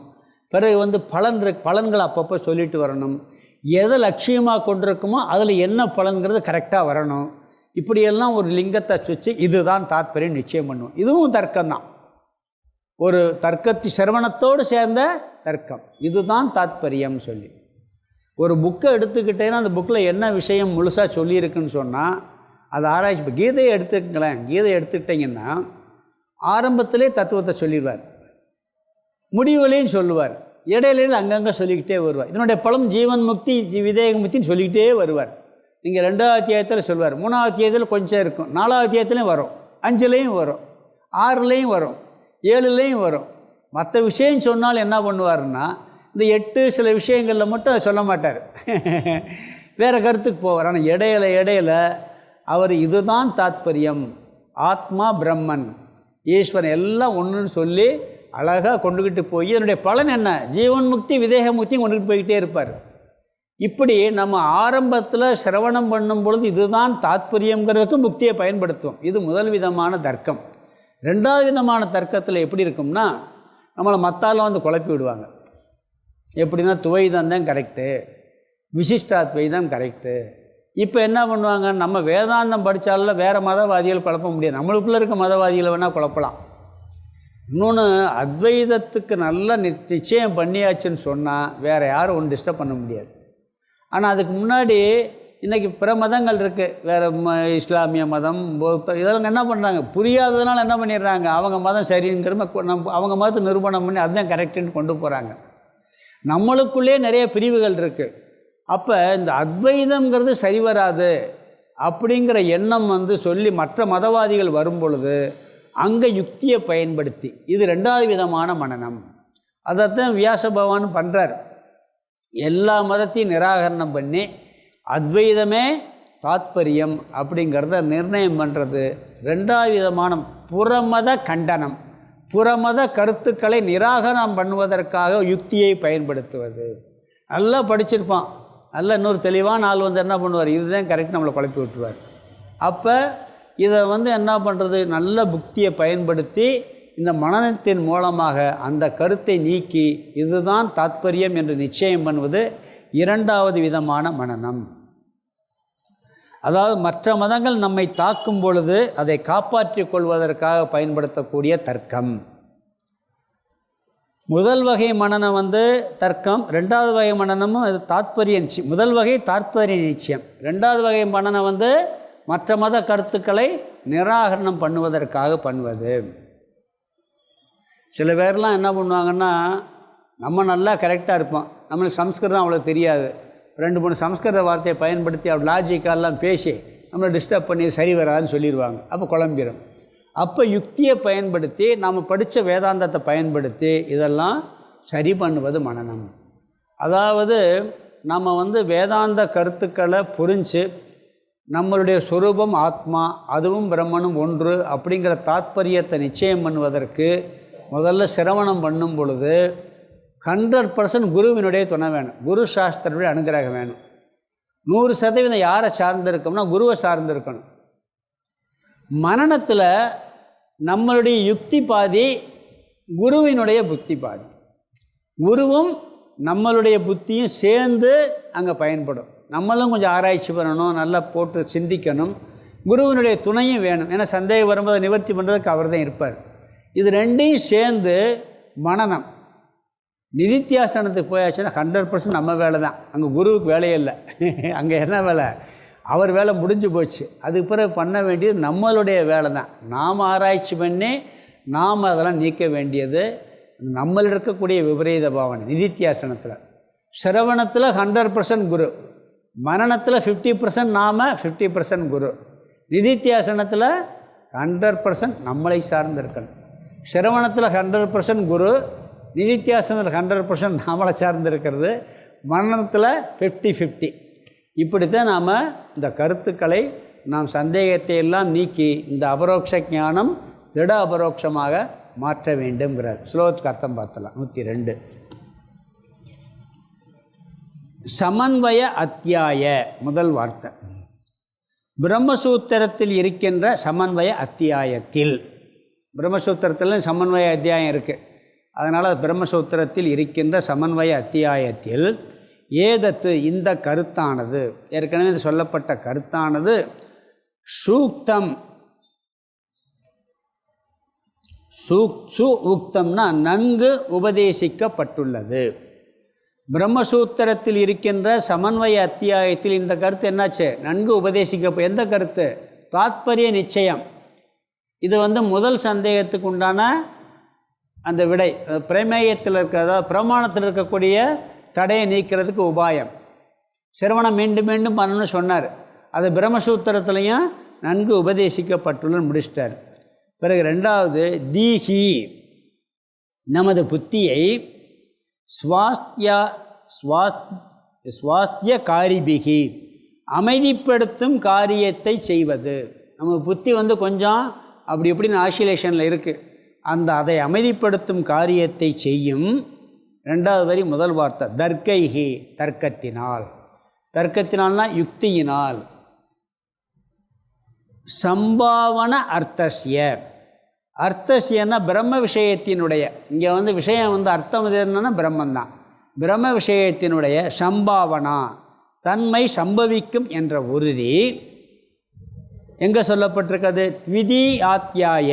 பிறகு பலன்களை அப்பப்போ சொல்லிட்டு வரணும். எதை லட்சியமாக கொண்டிருக்குமோ அதில் என்ன பலன்கிறது கரெக்டாக வரணும். இப்படியெல்லாம் ஒரு லிங்கத்தை வச்சு இதுதான் தாத்பரியம் நிச்சயம் பண்ணுவோம். இதுவும் தர்க்கம்தான், ஒரு தர்க்கத்தி சிரவணத்தோடு சேர்ந்த தர்க்கம். இதுதான் தாத்பரியம் சொல்லி ஒரு புக்கை எடுத்துக்கிட்டேன்னா அந்த புக்கில் என்ன விஷயம் முழுசாக சொல்லியிருக்குன்னு சொன்னால் அதை ஆராய்ச்சி. இப்போ கீதையை எடுத்துக்கங்களேன். கீதையை எடுத்துக்கிட்டிங்கன்னா ஆரம்பத்திலே தத்துவத்தை சொல்லிடுவார், முடிவுகளையும் சொல்லுவார், இடையிலையில் அங்கங்கே சொல்லிக்கிட்டே வருவார். இதனுடைய பலம் ஜீவன் முக்தி விதேக முக்தின்னு சொல்லிக்கிட்டே வருவார். நீங்கள் 2வது அத்தியாயத்தில் சொல்வார், 3வது அத்தியாயத்தில் கொஞ்சம் இருக்கும், 4வது அத்தியாயத்துலேயும் வரும், 5லேயும் வரும், 6லேயும் வரும், 7லேயும் வரும். மற்ற விஷயம் சொன்னால் என்ன பண்ணுவார்னா இந்த 8 சில விஷயங்களில் மட்டும் அதை சொல்ல மாட்டார், வேறு கருத்துக்கு போவார். ஆனால் இடையில அவர் இதுதான் தாத்பரியம், ஆத்மா பிரம்மன் ஈஸ்வரன் எல்லாம் ஒன்றுன்னு சொல்லி அழகாக கொண்டுக்கிட்டு போய் இதனுடைய பலன் என்ன, ஜீவன் முக்தி விதேக முக்தியும் கொண்டுகிட்டு போய்கிட்டே இருப்பார். இப்படி நம்ம ஆரம்பத்தில் சிரவணம் பண்ணும் பொழுது இதுதான் தாத்பரியங்கிறதுக்கு முக்தியை பயன்படுத்துவோம். இது முதல் விதமான தர்க்கம். 2வது விதமான தர்க்கத்தில் எப்படி இருக்கும்னா, நம்மளை மத்தாலும் குழப்பி விடுவாங்க. எப்படின்னா துவைதம் தான் கரெக்டு, விசிஷ்டாத்வைதம் கரெக்டு. இப்போ என்ன பண்ணுவாங்க, நம்ம வேதாந்தம் படித்தால வேறு மதவாதிகள் குழப்ப முடியாது, நம்மளுக்குள்ளே இருக்க மதவாதிகளை வேணால் குழப்பலாம். இன்னொன்று, அத்வைதத்துக்கு நல்ல நிச்சயம் பண்ணியாச்சுன்னு சொன்னால் வேறு யாரும் ஒன்று டிஸ்டர்ப் பண்ண முடியாது. ஆனால் அதுக்கு முன்னாடி இன்றைக்கி பிற மதங்கள் இருக்குது, வேறு இஸ்லாமிய மதம், இதெல்லாம் என்ன பண்ணுறாங்க, புரியாததுனால என்ன பண்ணிடுறாங்க, அவங்க மதம் சரிங்கிற அவங்க மதத்தை நிரூபணம் பண்ணி அதுதான் கரெக்டுன்னு கொண்டு போகிறாங்க. நம்மளுக்குள்ளே நிறைய பிரிவுகள் இருக்குது. அப்போ இந்த அத்வைதம்ங்கிறது சரி வராது அப்படிங்கிற எண்ணம் சொல்லி மற்ற மதவாதிகள் வரும் பொழுது அங்கே யுக்தியை பயன்படுத்தி, இது 2வது விதமான மனனம். அதைத்தான் வியாச பகவான் பண்ணுறார். எல்லா மதத்தையும் நிராகரணம் பண்ணி அத்வைதமே தாத்பரியம் அப்படிங்கிறத நிர்ணயம் பண்ணுறது 2வது விதமான புறமத கண்டனம். புறமத கருத்துக்களை நிராகரணம் பண்ணுவதற்காக யுக்தியை பயன்படுத்துவது. நல்லா படிச்சிருப்பான், நல்ல இன்னொரு தெளிவான ஆள் வந்து என்ன பண்ணுவார், இதுதான் கரெக்ட், நம்மளை குழப்பி விட்டுருவார். அப்போ இதை வந்து என்ன பண்ணுறது, நல்ல புக்தியை பயன்படுத்தி இந்த மனனத்தின் மூலமாக அந்த கருத்தை நீக்கி இதுதான் தாத்பரியம் என்று நிச்சயம் பண்ணுவது இரண்டாவது விதமான மனனம். அதாவது மற்ற மதங்கள் நம்மை தாக்கும் பொழுது அதை காப்பாற்றிக் கொள்வதற்காக பயன்படுத்தக்கூடிய தர்க்கம். முதல் வகை மனனம் வந்து தர்க்கம், ரெண்டாவது வகை மனனமும் அது தாத்பரிய நிச்சயம். முதல் வகை தாத்பரிய நிச்சயம், ரெண்டாவது வகை மனனம் வந்து மற்ற மத கருத்துக்களை நிராகரணம் பண்ணுவதற்காக பண்ணுவது. சில பேர்லாம் என்ன பண்ணுவாங்கன்னா, நம்ம நல்லா கரெக்டாக இருப்போம், நம்மளுக்கு சம்ஸ்கிருதம் அவ்வளோ தெரியாது, 2-3 சம்ஸ்கிருத வார்த்தையை பயன்படுத்தி அப்படி லாஜிக்கெல்லாம் பேசி நம்மளை டிஸ்டர்ப் பண்ணி சரி வராதுன்னு சொல்லிடுவாங்க. அப்போ குழம்பிடும். அப்போ யுக்தியை பயன்படுத்தி நாம் படித்த வேதாந்தத்தை பயன்படுத்தி இதெல்லாம் சரி பண்ணுவது மனனம். அதாவது நம்ம வந்து வேதாந்த கருத்துக்களை புரிஞ்சு நம்மளுடைய சொரூபம் ஆத்மா, அதுவும் பிரம்மனும் ஒன்று அப்படிங்கிற தாத்பரியத்தை நிச்சயம் பண்ணுவதற்கு முதல்ல சிரவணம் பண்ணும் பொழுது 100% குருவினுடைய துணை வேணும், குரு சாஸ்திரனுடைய அனுகிரகம் வேணும். 100% யாரை சார்ந்திருக்கோம்னா குருவை சார்ந்திருக்கணும். மனனத்தில் நம்மளுடைய யுக்தி பாதி, குருவினுடைய புத்தி பாதி. குருவும் நம்மளுடைய புத்தியும் சேர்ந்து அங்கே பயன்படும். நம்மளும் கொஞ்சம் ஆராய்ச்சி பண்ணணும், நல்லா போட்டு சிந்திக்கணும். குருவினுடைய துணையும் வேணும், ஏன்னா சந்தேகம் வரும்போது நிவர்த்தி பண்ணுறதுக்கு அவர் தான் இருப்பார். இது ரெண்டையும் சேர்ந்து மனனம். நிதித்தியாசனத்துக்கு போயாச்சுன்னா 100% நம்ம வேலை தான், அங்கே குருவுக்கு வேலையே இல்லை. அங்கே என்ன வேலை, அவர் வேலை முடிஞ்சு போச்சு. அதுக்கு பிறகு பண்ண வேண்டியது நம்மளுடைய வேலை தான். நாம் ஆராய்ச்சி பண்ணி நாம் அதெல்லாம் நீக்க வேண்டியது நம்மளில் இருக்கக்கூடிய விபரீத பாவனை. நிதித்தியாசனத்தில் சிரவணத்தில் 100% குரு, மரணத்தில் 50% நாம், 50% குரு. நிதித்தியாசனத்தில் 100% நம்மளை சார்ந்திருக்கணும். சிரவணத்தில் 100% குரு, நிதித்தியாசனத்தில் 100% நாமளை சார்ந்திருக்கிறது. மரணத்தில் 50-50. இப்படித்தான் நாம் இந்த கருத்துக்களை, நாம் சந்தேகத்தை எல்லாம் நீக்கி இந்த அபரோக்ஷ ஞானம் திட அபரோக்ஷமாக மாற்ற வேண்டும்ங்கிறார். ஸ்லோகத்துக்கு அர்த்தம் பார்த்தலாம். 102 சமன்வய அத்தியாய முதல் வார்த்தை. பிரம்மசூத்திரத்தில் இருக்கின்ற சமன்வய அத்தியாயத்தில், பிரம்மசூத்திரத்தில் சமன்வய அத்தியாயம் இருக்குது, அதனால் பிரம்மசூத்திரத்தில் இருக்கின்ற சமன்வய அத்தியாயத்தில் ஏதத்து இந்த கருத்தானது, ஏற்கனவே சொல்லப்பட்ட கருத்தானது சூக்தம், உக்தம்னா நன்கு உபதேசிக்கப்பட்டுள்ளது. பிரம்மசூத்திரத்தில் இருக்கின்ற சமன்வய அத்தியாயத்தில் இந்த கருத்து என்னாச்சு, நன்கு உபதேசிக்க. எந்த கருத்து, தாத்பரிய நிச்சயம். இது வந்து முதல் சந்தேகத்துக்கு உண்டான அந்த விடை. பிரமேயத்தில் இருக்க, அதாவது பிரமாணத்தில் இருக்கக்கூடிய தடையை நீக்கிறதுக்கு உபாயம். சிரவணம் மீண்டும் மீண்டும் பண்ணணும்னு சொன்னார். அது பிரம்மசூத்திரத்துலேயும் நன்கு உபதேசிக்கப்பட்டுள்ளன்னு முடிச்சிட்டார். பிறகு ரெண்டாவது, தீஹி நமது புத்தியை ஸ்வாஸ்திய காரிபிகி அமைதிப்படுத்தும் காரியத்தை செய்வது. நம்ம புத்தி வந்து கொஞ்சம் அப்படி எப்படின்னு ஆசிலேஷனில் இருக்குது, அதை அமைதிப்படுத்தும் காரியத்தை செய்யும். ரெண்டாவது வரி முதல் வார்த்தை தர்க்கைஹி தர்க்கத்தினால், தர்க்கத்தினால்னா யுக்தியினால். சம்பாவன அர்த்தஸ்ய, அர்த்தஸ்யன்னா பிரம்ம விஷயத்தினுடைய, இங்கே வந்து விஷயம் வந்து அர்த்தம் என்னன்னா பிரம்மந்தான். பிரம்ம விஷயத்தினுடைய சம்பாவனா தன்மை சம்பவிக்கும் என்ற உறுதி எங்கே சொல்லப்பட்டிருக்கிறது, த்விதி ஆத்தியாய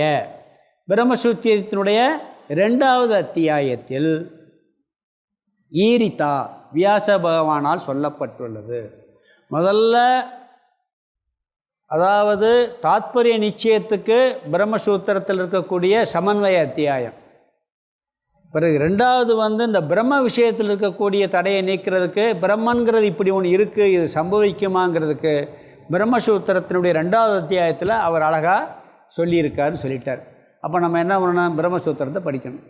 பிரம்மசூத்திரத்தினுடைய 2வது அத்தியாயத்தில் ஈரிதா வியாச பகவானால் சொல்லப்பட்டுள்ளது. முதல்ல அதாவது தாத்பரிய நிச்சயத்துக்கு பிரம்மசூத்திரத்தில் இருக்கக்கூடிய சமன்வய அத்தியாயம். பிறகு 2வது வந்து இந்த பிரம்ம விஷயத்தில் இருக்கக்கூடிய தடையை நீக்கிறதுக்கு, பிரம்மன்கிறது இப்படி ஒன்று இருக்குது, இது சம்பவிக்குமாங்கிறதுக்கு பிரம்மசூத்திரத்தினுடைய 2வது அத்தியாயத்தில் அவர் அழகாக சொல்லியிருக்காருன்னு சொல்லிட்டார். அப்போ நம்ம என்ன பண்ணணும், பிரம்மசூத்திரத்தை படிக்கணும்.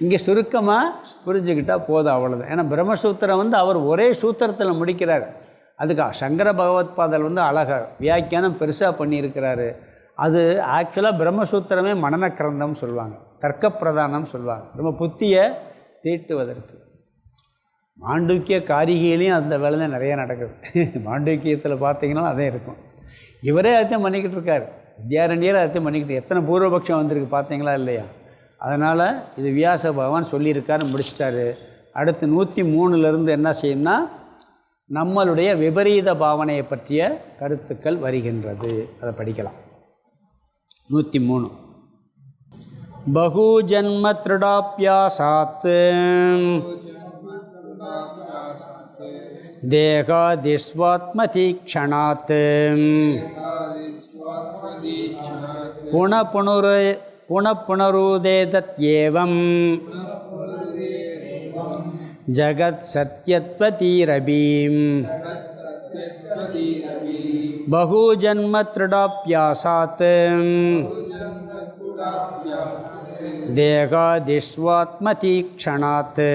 இங்கே சுருக்கமாக புரிஞ்சுக்கிட்டால் போதும், அவ்வளோதான். ஏன்னா பிரம்மசூத்திரம் வந்து அவர் ஒரே சூத்திரத்தில் முடிக்கிறார். அதுக்கு சங்கர பகவத்பாதர் வந்து அழகாக வியாக்கியானம் பெருசாக பண்ணியிருக்கிறாரு. அது ஆக்சுவலாக பிரம்மசூத்திரமே மனன கிரந்தம் சொல்லுவாங்க, தர்க்க பிரதானம் சொல்லுவாங்க, ரொம்ப புத்தியை தீட்டுவதற்கு. மாண்டூக்கிய காரிகையிலையும் அந்த வேலை தான் நிறையா நடக்குது. மாண்டூக்கியத்தில் பார்த்தீங்கன்னா அதே இருக்கும். இவரே அர்த்தம் பண்ணிக்கிட்டு இருக்கார், வித்யாரண்யர் அர்த்தம் பண்ணிக்கிட்டு. எத்தனை பூர்வபக்ஷம் வந்திருக்கு பார்த்தீங்களா இல்லையா? அதனால் இது வியாச பகவான் சொல்லியிருக்காரு, முடிச்சிட்டாரு. அடுத்து 103லேருந்து என்ன செய்யணும்னா நம்மளுடைய விபரீத பாவனையை பற்றிய கருத்துக்கள் வருகின்றது. அதை படிக்கலாம். 103 பகுஜன்ம திருடாப்யாசாத் தேகாதிஸ்வாத்மதீக்ஷணாத் புனப்புனருதேதத்யேவம் ஜகத் சத்யத்வதீரபீம் பகுஜன்ம திருடாப்யாசாத் தேகாதிஸ்வாத்மதீக்ஷணாத்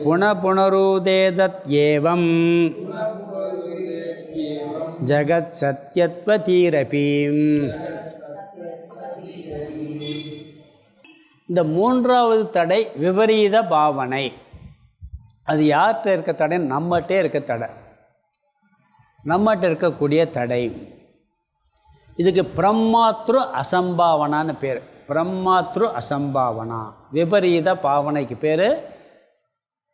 புனப்புனருதேதத்யேவம் ஜகத் சத்யத்வதீரபீம். இந்த மூன்றாவது தடை விபரீத பாவனை. அது யார்கிட்ட இருக்க தடை? நம்மகிட்டே இருக்க தடை, நம்மகிட்ட இருக்கக்கூடிய தடை. இதுக்கு பிரம்மாத்ரு அசம்பாவனான்னு பேர். பிரம்மாத்ரு அசம்பாவனா, விபரீத பாவனைக்கு பேர்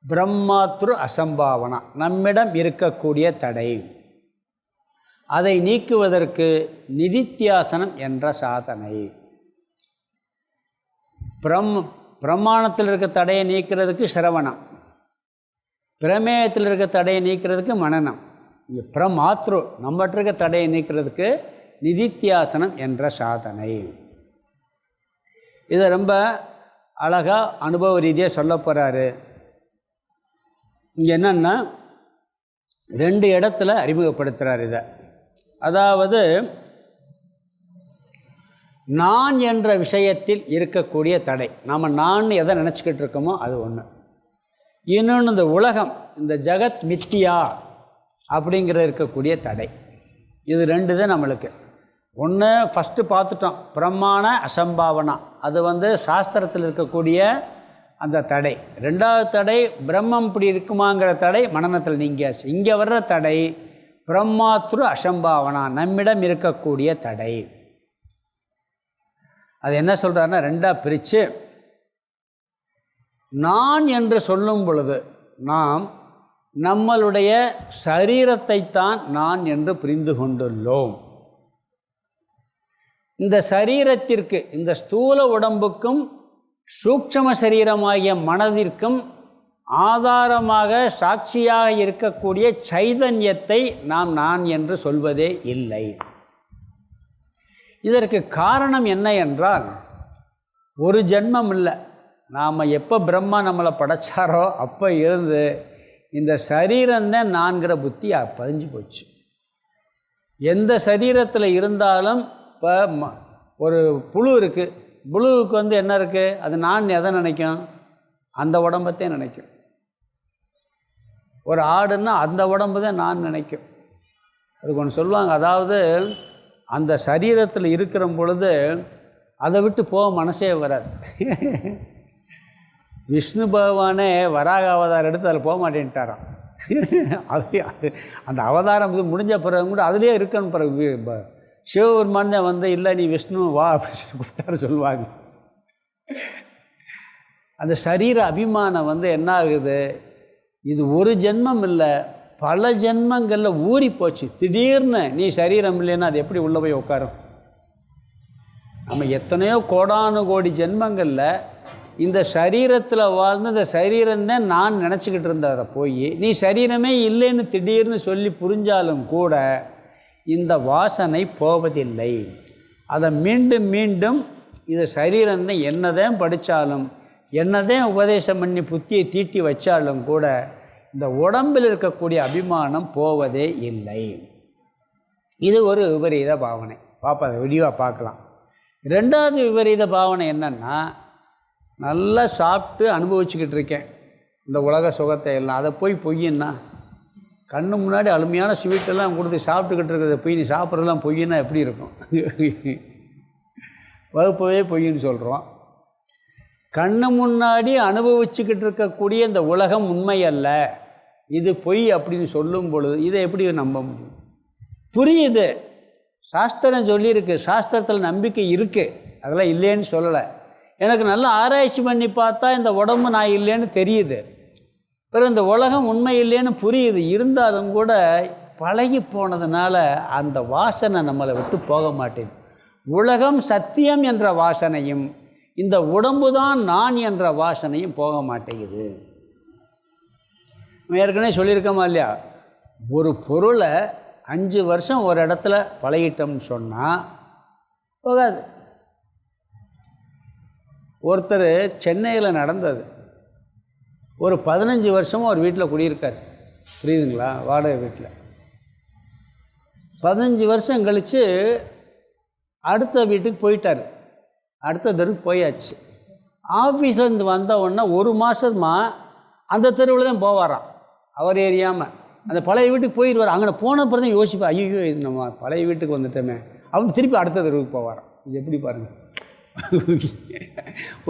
பிரம்மாத்ரு அசம்பாவனா. நம்மிடம் இருக்கக்கூடிய தடை, அதை நீக்குவதற்கு நிதித்தியாசனம் என்ற சாதனை. பிரமாணத்தில் இருக்க தடையை நீக்கிறதுக்கு சிரவணம், பிரமேயத்தில் இருக்க தடையை நீக்கிறதுக்கு மனனம். இங்கே பிரமாத்ரு நம்மகிட்ட இருக்க தடையை நீக்கிறதுக்கு நிதித்தியாசனம் என்ற சாதனை. இதை ரொம்ப அழகாக அனுபவ ரீதியாக சொல்ல போகிறாரு. இங்கே என்னென்னா 2 இடத்துல அறிமுகப்படுத்துகிறார் இதை. அதாவது நான் என்ற விஷயத்தில் இருக்கக்கூடிய தடை, நாம் நான் எதை நினச்சிக்கிட்டு இருக்கோமோ அது ஒன்று. இன்னொன்று இந்த உலகம், இந்த ஜகத் மித்தியா அப்படிங்கிற இருக்கக்கூடிய தடை. இது 2 தான் நம்மளுக்கு. ஒன்று ஃபஸ்ட்டு பார்த்துட்டோம், பிரமாண அசம்பாவனா, அது சாஸ்திரத்தில் இருக்கக்கூடிய அந்த தடை. 2வது தடை பிரம்மம் இப்படி இருக்குமாங்கிற தடை மனநத்தில் நீங்கியாச்சு. இங்கே வர்ற தடை பிரம்மாத்ரு அசம்பாவனா, நம்மிடம் இருக்கக்கூடிய தடை. அது என்ன சொல்கிறாருன்னா 2ஆக பிரித்து, நான் என்று சொல்லும் பொழுது நாம் நம்மளுடைய சரீரத்தைத்தான் நான் என்று புரிந்து கொண்டுள்ளோம். இந்த சரீரத்திற்கு, இந்த ஸ்தூல உடம்புக்கும் சூக்ஷ்ம சரீரமாகிய மனதிற்கும் ஆதாரமாக சாட்சியாக இருக்கக்கூடிய சைதன்யத்தை நாம் நான் என்று சொல்வதே இல்லை. இதற்கு காரணம் என்ன என்றால், ஒரு ஜென்மம் இல்லை, நாம் எப்போ பிரம்மா நம்மளை படைச்சாரோ அப்போ இருந்து இந்த சரீரம்தான் நான்கிற புத்தி பதிஞ்சு போச்சு. எந்த சரீரத்தில் இருந்தாலும் இப்போ ஒரு புழு இருக்குது, புழுவுக்கு என்ன இருக்குது, அது நான் எதை நினைக்கும்? அந்த உடம்பத்தையும் நினைக்கும். ஒரு ஆடுன்னா அந்த உடம்பு தான் நான் நினைக்கும். அதுக்கு ஒன்று சொல்லுவாங்க, அதாவது அந்த சரீரத்தில் இருக்கிற பொழுது அதை விட்டு போக மனசே வராது. விஷ்ணு பகவானே வராக அவதாரம் எடுத்து அதில் போக மாட்டேன்ட்டாராம். அது அந்த அவதாரம் இது முடிஞ்ச பிறகு கூட அதுலேயே இருக்கணும். பிறகு சிவபெருமான் இல்லை நீ விஷ்ணு வா அப்படின்னு சொல்லி கூப்பிட்டாரு சொல்லுவாங்க. அந்த சரீர அபிமானம் என்ன ஆகுது, இது ஒரு ஜென்மம் இல்லை, பல ஜென்மங்களில் ஊறி போச்சு. திடீர்னு நீ சரீரம் இல்லைன்னா அது எப்படி உள்ளே போய் உட்காரும்? நம்ம எத்தனையோ கோடானு கோடி ஜென்மங்களில் இந்த சரீரத்தில் வாழ்ந்து இந்த சரீரம்தான் நான் நினச்சிக்கிட்டு இருந்த, அதை போய் நீ சரீரமே இல்லைன்னு திடீர்னு சொல்லி புரிஞ்சாலும் கூட இந்த வாசனை போவதில்லை. அதை மீண்டும் மீண்டும் இது சரீரம்தான் என்னதான் படித்தாலும் என்னதான் உபதேசம் பண்ணி புத்தியை தீட்டி வச்சாலும் கூட இந்த உடம்பில் இருக்கக்கூடிய அபிமானம் போவதே இல்லை. இது ஒரு விபரீத பாவனை. அதை விரிவாக பார்க்கலாம். 2வது விபரீத பாவனை என்னென்னா, நல்லா சாப்பிட்டு அனுபவிச்சுக்கிட்டு இருக்கேன் இந்த உலக சுகத்தை எல்லாம், அதை போய் பொய்யின்னா கண்ணு முன்னாடி அருமையான ஸ்வீட்டெல்லாம் கொடுத்து சாப்பிட்டுக்கிட்டு இருக்கிறத போய் நீ சாப்பிட்றதெல்லாம் பொய்யின்னா எப்படி இருக்கும்? வகுப்பவே பொய்ன்னு சொல்கிறோம். கண்ணு முன்னாடி அனுபவிச்சுக்கிட்டு இருக்கக்கூடிய இந்த உலகம் உண்மை அல்ல, இது பொய் அப்படின்னு சொல்லும் பொழுது இதை எப்படி நம்ப முடியும்? புரியுது, சாஸ்திரம் சொல்லியிருக்கு, சாஸ்திரத்தில் நம்பிக்கை இருக்குது, அதெல்லாம் இல்லைன்னு சொல்லலை. எனக்கு நல்லா ஆராய்ச்சி பண்ணி பார்த்தா இந்த உடம்பு நான் இல்லைன்னு தெரியுது, பிறகு இந்த உலகம் உண்மை இல்லைன்னு புரியுது. இருந்தாலும் கூட பழகி போனதுனால அந்த வாசனை நம்மளை விட்டு போக மாட்டேது. உலகம் சத்தியம் என்ற வாசனையும் இந்த உடம்பு தான் நான் என்ற வாசனையும் போக மாட்டேங்குது. ஏற்கனவே சொல்லியிருக்கோமா இல்லையா, ஒரு பொருளை 5 வருஷம் ஒரு இடத்துல பழகிட்டோம்னு சொன்னால் போகாது. ஒருத்தர் சென்னையில் நடந்தது, ஒரு 15 வருஷமாக ஒரு வீட்டில் குடியிருக்கார், புரியுதுங்களா, வாடகை வீட்டில். 15 வருஷம் கழித்து அடுத்த வீட்டுக்கு போயிட்டார், அடுத்த தெருவுக்கு போயாச்சு. ஆஃபீஸ்லேருந்து வந்த உடனே 1 மாதமாக அந்த தெருவில் தான் போவாராம், அவர் ஏறியாமல் அந்த பழைய வீட்டுக்கு போயிடுவார். அங்கே போன பிறகு தான் யோசிப்பா, ஐயோ இது நம்ம பழைய வீட்டுக்கு வந்துட்டோமே, அவங்க திருப்பி அடுத்த தெருவுக்கு போவாராம். இது எப்படி பாருங்கள்,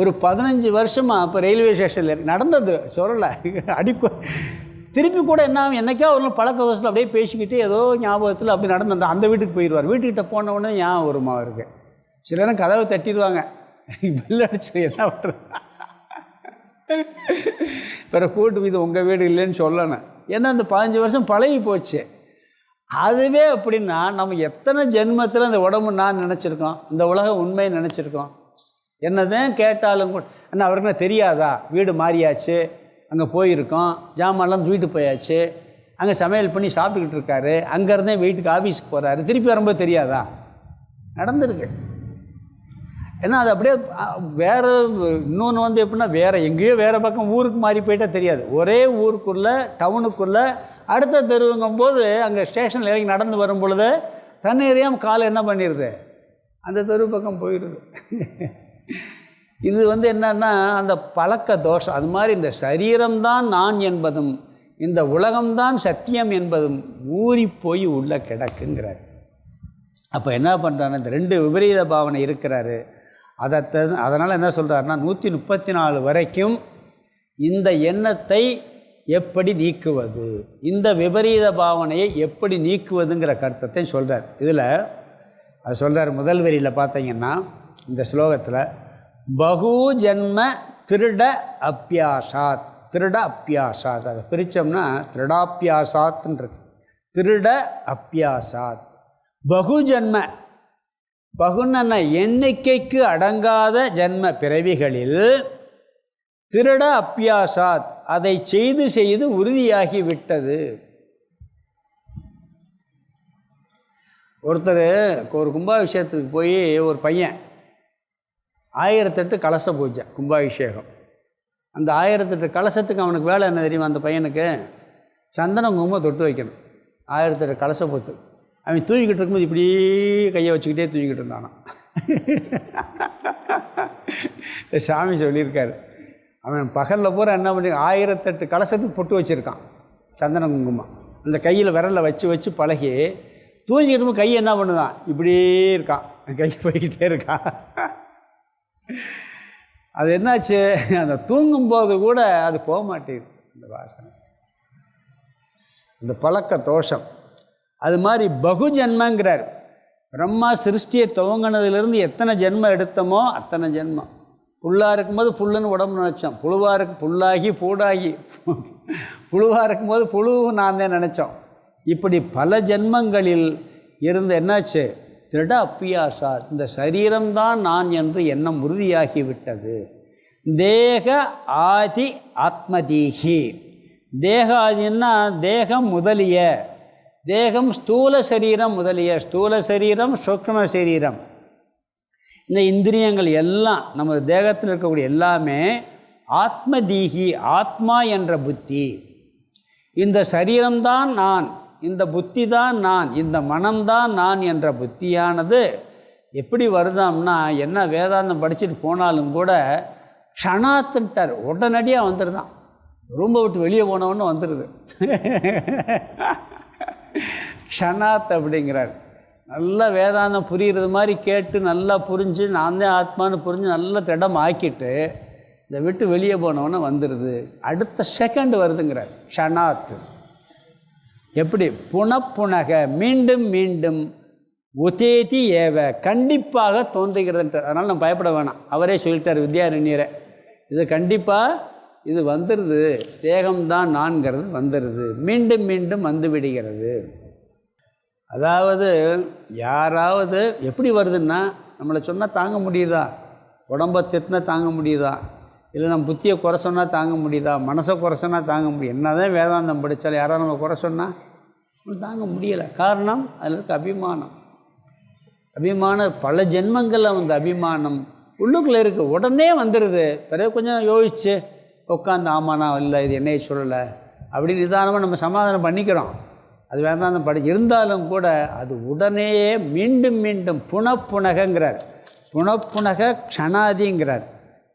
ஒரு 15 வருஷமாக இப்போ ரயில்வே ஸ்டேஷனில் நடந்தது சொல்லலை, திருப்பி கூட என்ன என்னைக்கா ஒரு பழக்க வசதியில் அப்படியே பேசிக்கிட்டு ஏதோ ஞாபகத்தில் அப்படி நடந்து அந்த வீட்டுக்கு போயிடுவார். வீட்டுக்கிட்ட போன உடனே ஞாபகம் வருமா அவருக்கு. சில நேரம் கதவை தட்டிடுவாங்க, பெல் அடிச்சு என்ன பண்ணுறது, பிறகு கூட்டு இது உங்கள் வீடு இல்லைன்னு சொல்லணும். ஏன்னா அந்த 15 வருஷம் பழகி போச்சு. அதுவே அப்படின்னா நம்ம எத்தனை ஜென்மத்தில் இந்த உடம்பு நான் நினச்சிருக்கோம், இந்த உலகம் உண்மையை நினச்சிருக்கோம். என்னதான் கேட்டாலும் கூட என்ன அவருக்கு தெரியாதா, வீடு மாறியாச்சு, அங்கே போயிருக்கோம், ஜாமான்லாம் வீட்டு போயாச்சு, அங்கே சமையல் பண்ணி சாப்பிட்டுக்கிட்டு இருக்காரு, அங்கேருந்தே வீட்டுக்கு ஆஃபீஸுக்கு போகிறாரு, திருப்பி வரும்போது தெரியாதா, நடந்திருக்கு. ஏன்னா அது அப்படியே வேறு. இன்னொன்று எப்படின்னா வேறு எங்கேயோ வேறு பக்கம் ஊருக்கு மாறி போயிட்டால் தெரியாது. ஒரே ஊருக்குள்ளே டவுனுக்குள்ளே அடுத்த தெருவுங்கும்போது அங்கே ஸ்டேஷனில் இறங்கி நடந்து வரும் பொழுது தண்ணீரையும் காலை என்ன பண்ணிடுது, அந்த தெரு பக்கம் போயிடுது. இது என்னன்னா அந்த பழக்க தோஷம். அது மாதிரி இந்த சரீரம்தான் நான் என்பதும் இந்த உலகம்தான் சத்தியம் என்பதும் ஊறி போய் உள்ளே கிடக்குங்கிறார். அப்போ என்ன பண்ணுறாருன்னா இந்த 2 விபரீத பாவனை இருக்கிறாரு. அதனால் என்ன சொல்கிறாருன்னா 134 வரைக்கும் இந்த எண்ணத்தை எப்படி நீக்குவது, இந்த விபரீத பாவனையை எப்படி நீக்குவதுங்கிற கருத்தை சொல்கிறார். இதில் அது சொல்கிறார். முதல் வரியில் பார்த்தீங்கன்னா இந்த ஸ்லோகத்தில் பகு ஜென்ம திருட அப்பியாசாத், திருட அப்பியாசாத், அதை பிரித்தோம்னா திருடாப்பியாசாத்ன்னு இருக்கு. திருட அப்பியாசாத் பகு ஜென்ம, பகுன்னு எண்ணிக்கைக்கு அடங்காத ஜென்ம பிறவிகளில் திருட அப்பியாசாத் அதை செய்து செய்து உறுதியாகி விட்டது. ஒருத்தர் ஒரு கும்பாபிஷேகத்துக்கு போய் ஒரு பையன் 1008 கலச பூஜை கும்பாபிஷேகம். அந்த 1008 கலசத்துக்கு அவனுக்கு வேலை என்ன தெரியுமா, அந்த பையனுக்கு சந்தன குங்குமம் தொட்டு வைக்கணும். 1008 கலச பூத்து அவன் தூங்கிக்கிட்டு இருக்கும்போது இப்படியே கையை வச்சுக்கிட்டே தூங்கிக்கிட்டு இருந்தானா. சாமி சொல்லியிருக்காரு, அவன் பகலில் பூரா என்ன பண்ணி 1008 கலசத்துக்கு பொட்டு வச்சுருக்கான் சந்தன குங்குமம். அந்த கையில் விரலில் வச்சு வச்சு பழகி தூங்கிக்கிட்டு கை என்ன பண்ணுதான், இப்படியே இருக்கான், கை போய்கிட்டே இருக்கான். அது என்னாச்சு, அந்த தூங்கும்போது கூட அது போக மாட்டேங்குது அந்த வாசனை, இந்த பழக்க தோஷம். அது மாதிரி பகு ஜென்மங்கிறார். பிரம்மா சிருஷ்டியை துவங்கினதுலேருந்து எத்தனை ஜென்மம் எடுத்தோமோ அத்தனை ஜென்மம். புல்லாக இருக்கும்போது புல்லுன்னு உடம்பு நினச்சோம், புழுவாக புல்லாகி பூடாகி புழுவாக இருக்கும்போது புழு நான் தான் நினச்சோம். இப்படி பல ஜென்மங்களில் இருந்து என்னாச்சு, திருட அப்பியாசா, இந்த சரீரம்தான் நான் என்று எண்ணம் உறுதியாகிவிட்டது. தேக ஆதி ஆத்மதீகி, தேக ஆதின்னா தேகம் முதலிய, தேகம் ஸ்தூல சரீரம் முதலிய, ஸ்தூல சரீரம் சூக்ஷ்ம சரீரம், இந்த இந்திரியங்கள் எல்லாம் நம்ம தேகத்தில் இருக்கக்கூடிய எல்லாமே ஆத்மதீகி, ஆத்மா என்ற புத்தி. இந்த சரீரம்தான் நான், இந்த புத்தி தான் நான், இந்த மனம்தான் நான் என்ற புத்தியானது எப்படி வருதாம்னா, என்ன வேதாந்தம் படிச்சுட்டு போனாலும் கூட க்ஷணாத்துட்டார், உடனடியாக வந்துடுதான். ரூம்பை விட்டு வெளியே போனவொன்னு வந்துடுது. க்ஷணாத் அப்படிங்கிறார். நல்லா வேதாந்தம் புரிகிறது மாதிரி கேட்டு நல்லா புரிஞ்சு நான் தான் ஆத்மானு புரிஞ்சு நல்ல திடம் ஆக்கிட்டு இதை விட்டு வெளியே போனவொன்னே வந்துடுது, அடுத்த செகண்ட் வருதுங்கிறார். க்ஷணாத் எப்படி? புனப்புனக மீண்டும் மீண்டும், உதேதி ஏவ கண்டிப்பாக தோன்றுகிறதுன்றார். அதனால் நம்ம பயப்பட வேணாம், அவரே சொல்லிட்டார் வித்யாரண்யரை. இது கண்டிப்பாக இது வந்துடுது, தேகம்தான் நான்கிறது வந்துடுது, மீண்டும் மீண்டும் வந்து விடுகிறது. அதாவது யாராவது எப்படி வருதுன்னா, நம்மளை சொன்னால் தாங்க முடியுதா? உடம்பை திட்டினா தாங்க முடியுதா? இல்லை நம்ம புத்தியை குறை சொன்னால் தாங்க முடியுதா? மனசை குறை சொன்னால் தாங்க முடியும். என்ன தான் வேதாந்தம் படித்தாலும் யாராவது நம்ம குறை சொன்னால் தாங்க முடியலை. காரணம் அதில் இருக்க அபிமானம். அபிமானம் பல ஜென்மங்களில் வந்து அபிமானம் உள்ளுக்குள்ளே இருக்குது, உடனே வந்துடுது. பிறகு கொஞ்சம் யோசிச்சு உட்காந்து ஆமாண்ணா இல்லை இது என்னையை சொல்லலை அப்படின்னு நிதானமாக நம்ம சமாதானம் பண்ணிக்கிறோம். அது வேதாந்தம் இருந்தாலும் கூட அது உடனேயே மீண்டும் மீண்டும் புனப்புனகங்கிறார். புனப்புனக க்ஷணாதிங்கிறார்.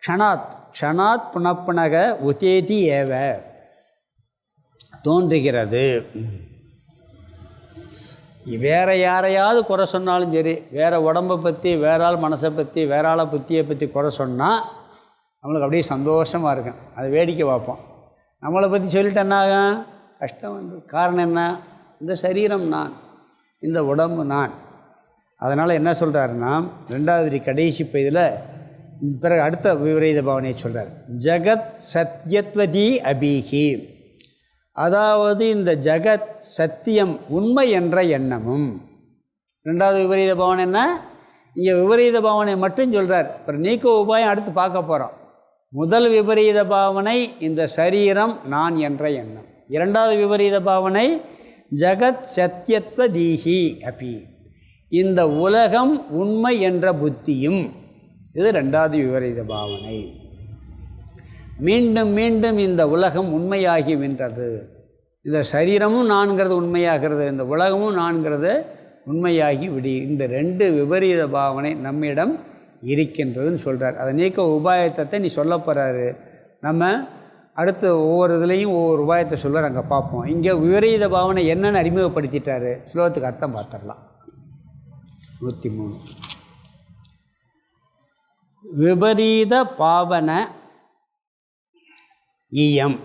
க்ஷணாத் க்ஷணாத் புனப்புனக உதேதி ஏவ தோன்றுகிறது. வேறு யாரையாவது குறை சொன்னாலும் சரி, வேறு உடம்பை பற்றி, வேற ஆள் மனசை பற்றி, வேற ஆளை புத்தியை பற்றி குறை சொன்னால் நம்மளுக்கு அப்படியே சந்தோஷமாக இருக்கும். அதை வேடிக்கை பார்ப்போம். நம்மளை பற்றி சொல்லிட்டேன்னாக கஷ்டம் வந்து. காரணம் என்ன? இந்த சரீரம் நான், இந்த உடம்பு நான். அதனால் என்ன சொல்கிறாருன்னா, ரெண்டாவது கடைசி இதில் பிறகு அடுத்த விபரீத பாவனையை சொல்கிறார். ஜகத் சத்யத்வதி அபீஹி, அதாவது இந்த ஜகத் சத்தியம் உண்மை என்ற எண்ணமும். ரெண்டாவது விபரீத பாவனை என்ன? இங்கே விபரீத பாவனை மட்டும் சொல்கிறார். அப்புறம் நீக்க உபாயம் அடுத்து பார்க்க போகிறோம். முதல் விபரீத பாவனை இந்த சரீரம் நான் என்ற எண்ணம். இரண்டாவது விபரீத பாவனை ஜகத் சத்யத்வதீஹி அபி, இந்த உலகம் உண்மை என்ற புத்தியும். இது ரெண்டாவது விபரீத பாவனை. மீண்டும் மீண்டும் இந்த உலகம் உண்மையாகி வென்றது. இந்த சரீரமும் நான்கிறது உண்மையாகிறது, இந்த உலகமும் நான்கிறது உண்மையாகி விடி. இந்த ரெண்டு விபரீத பாவனை நம்மிடம் இருக்கின்றதுன்னு சொல்கிறார். அதை நீக்க உபாயத்தை நீ சொல்ல போகிறாரு. நம்ம அடுத்து ஒவ்வொரு இதுலேயும் ஒவ்வொரு உபாயத்தை சொல்வார், அங்கே பார்ப்போம். இங்கே விபரீத பாவனை என்னென்னு அறிமுகப்படுத்திட்டாரு. ஸ்லோகத்துக்கு அர்த்தம் பார்த்துடலாம். 103 விபரீத பாவன ஈயம்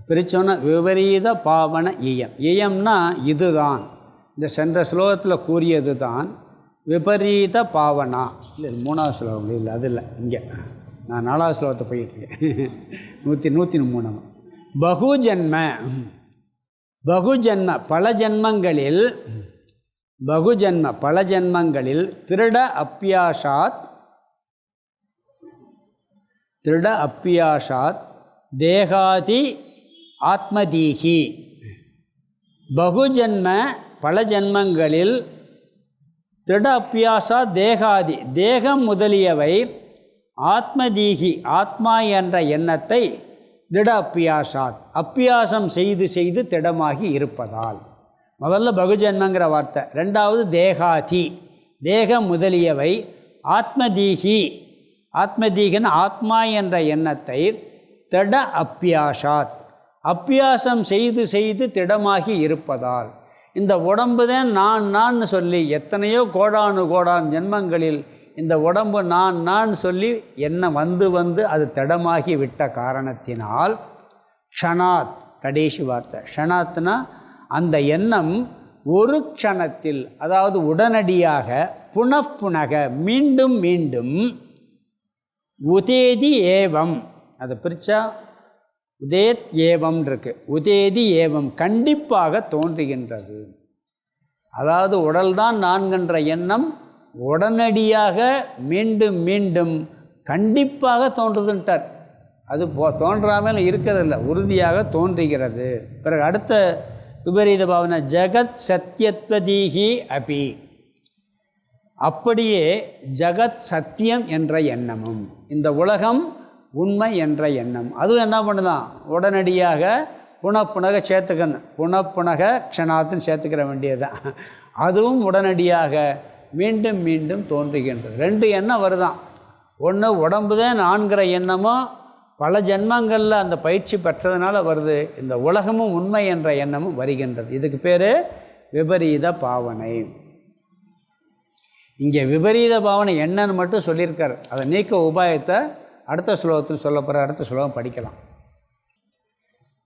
பிரித்தோன்னா, விபரீத பாவன ஈயம். ஈயம்னா இதுதான், இந்த சென்ற ஸ்லோகத்தில் கூறியது தான் விபரீத பாவனா. இல்லை 3வது ஸ்லோகம் இல்லை, அது இல்லை. இங்கே நான் 4வது ஸ்லோகத்தை போயிட்டுருக்கேன். 103 பகுஜன்ம. பகுஜன்ம பல ஜன்மங்களில், பகுஜன்ம பல ஜன்மங்களில் திருட அப்பியாசாத், திருட அப்பியாசாத் தேகாதி ஆத்மதீஹி. பகுஜன்ம பல ஜன்மங்களில் திருட அப்பியாசா தேகாதி, தேகம் முதலியவை ஆத்மதீஹி ஆத்மா என்ற எண்ணத்தை திட அப்பியாசாத் அப்பியாசம் செய்து செய்து திடமாகி இருப்பதால். முதல்ல பகுஜன்மங்கிற வார்த்தை. ரெண்டாவது தேகாதி, தேகம் முதலியவை ஆத்மதீஹி, ஆத்மதீகன் ஆத்மா என்ற எண்ணத்தை திட அப்பியாசாத் அப்பியாசம் செய்து செய்து திடமாகி இருப்பதால். இந்த உடம்பு தான் நான் நான் சொல்லி எத்தனையோ கோடானு கோடான் ஜென்மங்களில் இந்த உடம்பு நான் நான் சொல்லி என்ன வந்து வந்து அது திடமாகி விட்ட காரணத்தினால் க்ஷணாத், கடைசி வார்த்தை க்ஷணாத்னா அந்த எண்ணம் ஒரு க்ஷணத்தில், அதாவது உடனடியாக, புனப்புனக மீண்டும் மீண்டும், உதேதி ஏவம், அதை பிரித்தா உதேத் ஏவம் இருக்கு, உதேதி ஏவம் கண்டிப்பாக தோன்றுகின்றது. அதாவது உடல்தான் நான்கின்ற எண்ணம் உடனடியாக மீண்டும் மீண்டும் கண்டிப்பாக தோன்றுதுன்ட்டார். அது தோன்றாமல் இருக்கிறதில்ல, உறுதியாக தோன்றுகிறது. பிறகு அடுத்த விபரீத பாவனை ஜகத் சத்யத்வதீஹி அபி, அப்படியே ஜகத் சத்தியம் என்ற எண்ணமும், இந்த உலகம் உண்மை என்ற எண்ணம் அதுவும் என்ன பண்ணுதான், உடனடியாக புனப்புனக சேர்த்துக்கணும், புனப்புனக க்ஷணாத்துன்னு சேர்த்துக்கிற வேண்டியதுதான். அதுவும் உடனடியாக மீண்டும் மீண்டும் தோன்றுகின்றது. ரெண்டு எண்ணம் வருதான். ஒன்று உடம்பு தான் நான்கிற எண்ணமும் பல ஜென்மங்களில் அந்த பயிற்சி பெற்றதுனால வருது. இந்த உலகமும் உண்மை என்ற எண்ணமும் வருகின்றது. இதுக்கு பேர் விபரீத பாவனை. இங்கே விபரீத பாவனை என்னன்னு மட்டும் சொல்லியிருக்கார். அதை நீக்க உபாயத்தை அடுத்த ஸ்லோகத்தில் சொல்ல போகிற அடுத்த ஸ்லோகம் படிக்கலாம்.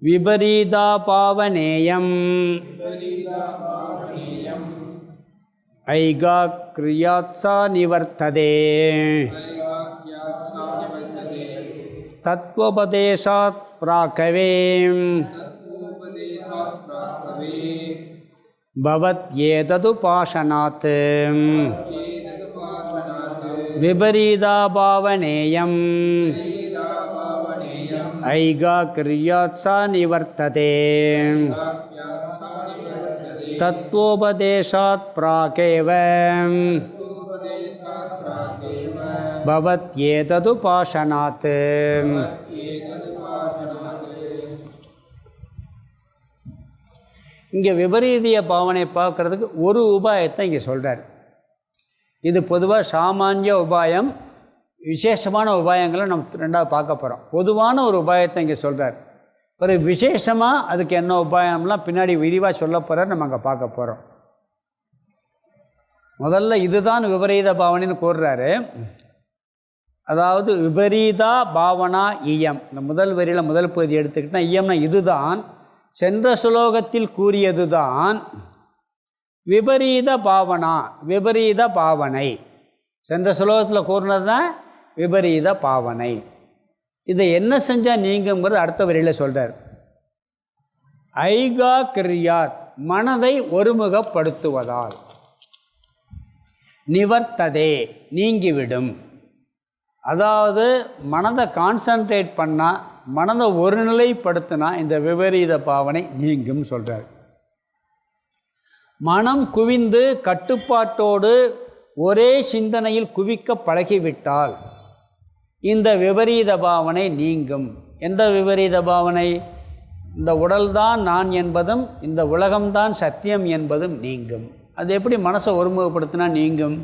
விபரீதா பாவனேயம் ஐகா கிரியாத்சா நிவர்த்ததே தத்வோபதேசாத் பிராகவே பவத் ஏததுபாசனாத் விபரீதா பாவனேயம் ஐகா கிரியாத்சா நிவர்த்ததே தத்வோபதேசாத் பிராகேவ பவத் ஏததுபாசனாத். இங்கே விபரீதிய பாவனை பார்க்குறதுக்கு ஒரு உபாயத்தை இங்கே சொல்கிறார். இது பொதுவாக சாமானிய உபாயம், விசேஷமான உபாயங்களை நம்ம ரெண்டாவது பார்க்க போகிறோம். பொதுவான ஒரு உபாயத்தை இங்கே சொல்கிறார். ஒரு விசேஷமாக அதுக்கு என்ன உபாயம்லாம் பின்னாடி விரிவாக சொல்ல போகிறார், நம்ம அங்கே பார்க்க போகிறோம். முதல்ல இதுதான் விபரீத பாவனைன்னு கூறுறாரு. அதாவது விபரீதா பாவனா இயம், இந்த முதல் வரியில் முதல் பகுதி எடுத்துக்கிட்டால் இயம்னா இதுதான், சென்ற சுலோகத்தில் கூறியது தான் விபரீத பாவனா, விபரீத பாவனை. சென்ற சுலோகத்தில் கூறினது தான் விபரீத பாவனை. இதை என்ன செஞ்சால் நீங்குங்கிறது அடுத்த வரியில் சொல்கிறார். ஐகா கிரியாத், மனதை ஒருமுகப்படுத்துவதால், நிவர்த்ததே நீங்கிவிடும். அதாவது மனதை கான்சன்ட்ரேட் பண்ணால், மனதை ஒருநிலைப்படுத்தினா இந்த விபரீத பாவனை நீங்கும் சொல்கிறார். மனம் குவிந்து கட்டுப்பாட்டோடு ஒரே சிந்தனையில் குவிக்க பழகிவிட்டால் இந்த விபரீத பாவனை நீங்கும். எந்த விபரீத பாவனை? இந்த உடல்தான் நான் என்பதும் இந்த உலகம்தான் சத்தியம் என்பதும் நீங்கும். அது எப்படி மனசை ஒருமுகப்படுத்தினா நீங்கும்?